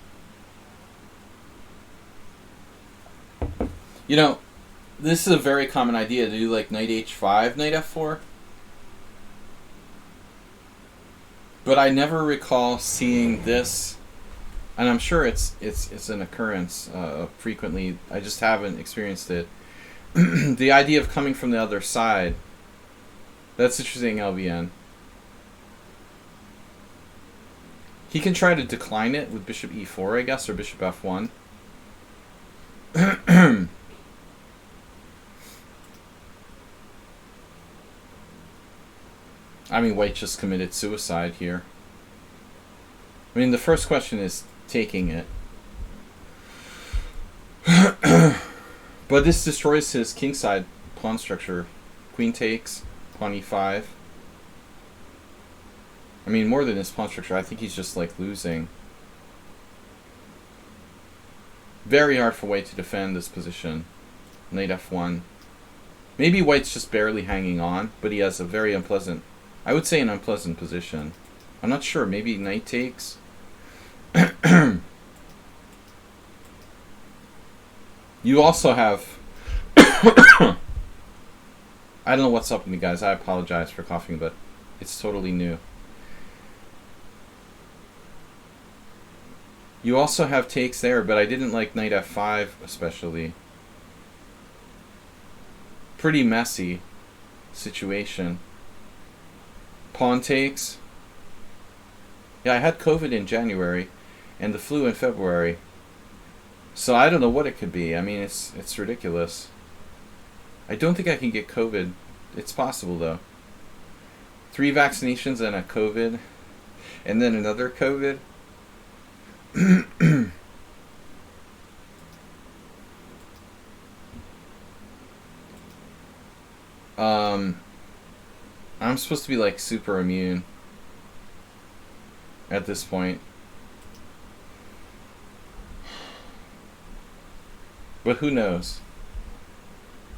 You know, this is a very common idea to do like knight h5, knight f4. But I never recall seeing this, and I'm sure it's an occurrence frequently. I just haven't experienced it. The idea of coming from the other side. That's interesting, LVN. He can try to decline it with bishop e4, I guess, or bishop f1. I mean, white just committed suicide here. I mean, the first question is taking it. But this destroys his kingside pawn structure. Queen takes, pawn e5. I mean, more than his pawn structure, I think he's just like losing. Very hard for white to defend this position. Knight f1. Maybe white's just barely hanging on, but he has a very unpleasant, I would say an unpleasant position. I'm not sure, maybe knight takes. You also have I don't know what's up with me, guys. I apologize for coughing, but it's totally new. You also have takes there, but I didn't like knight f5 especially. Pretty messy situation. Pawn takes. Yeah, I had COVID in January, and the flu in February. So I don't know what it could be. I mean, it's ridiculous. I don't think I can get COVID. It's possible though. 3 vaccinations and a COVID, and then another COVID. I'm supposed to be like super immune at this point. But who knows?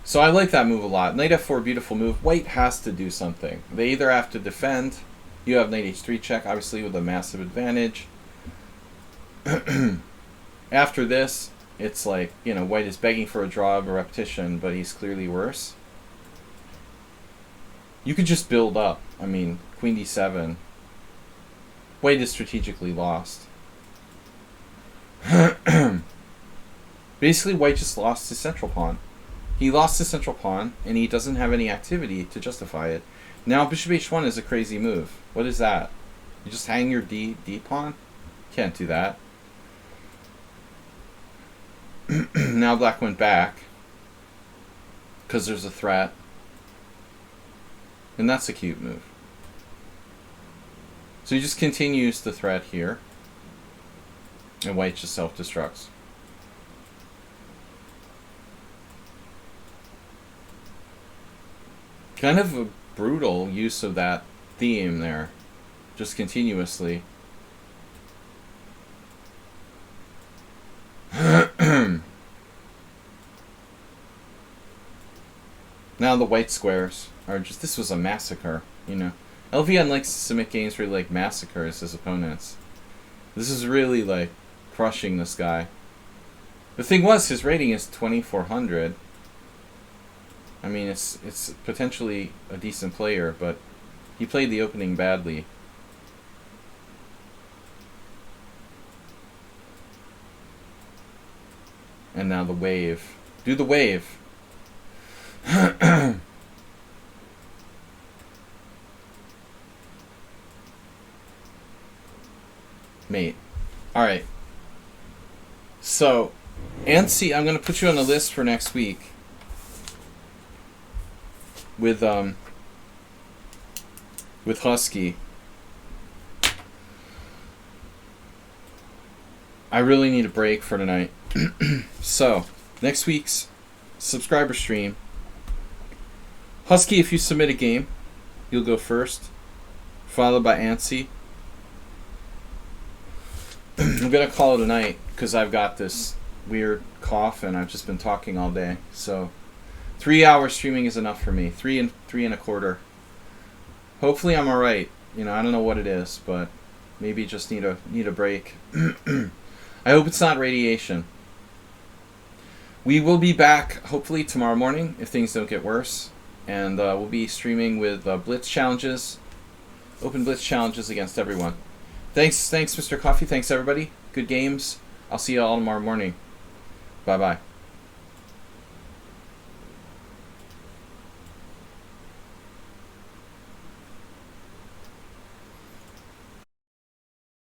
So I like that move a lot. Knight f4, beautiful move. White has to do something. They either have to defend. You have knight h3 check, obviously, with a massive advantage. After this, it's like, you know, white is begging for a draw of a repetition, but he's clearly worse. You could just build up. I mean, queen d7. White is strategically lost. Basically, white just lost his central pawn. He lost his central pawn, and he doesn't have any activity to justify it. Now, bishop h1 is a crazy move. What is that? You just hang your d pawn? Can't do that. Now black went back, because there's a threat. And that's a cute move. So he just continues the threat here, and white just self-destructs. Kind of a brutal use of that theme there, just continuously. Now the white squares are just, this was a massacre, you know. LVN likes to submit games where he like massacres his opponents. This is really like crushing this guy. The thing was, his rating is 2400. I mean, it's potentially a decent player, but he played the opening badly. And now the wave. Do the wave. Mate. Alright. So, Antsy, I'm going to put you on the list for next week. With Husky. I really need a break for tonight. So, next week's subscriber stream. Husky, if you submit a game, you'll go first, followed by Antsy. I'm going to call it a night because I've got this weird cough and I've just been talking all day. So 3 hours streaming is enough for me. 3 and a quarter. Hopefully I'm all right. You know, I don't know what it is, but maybe just need a break. I hope it's not radiation. We will be back hopefully tomorrow morning if things don't get worse, and we'll be streaming with Blitz challenges, open Blitz challenges against everyone. Thanks, Mr. Coffee. Thanks everybody. Good games. I'll see you all tomorrow morning. Bye bye.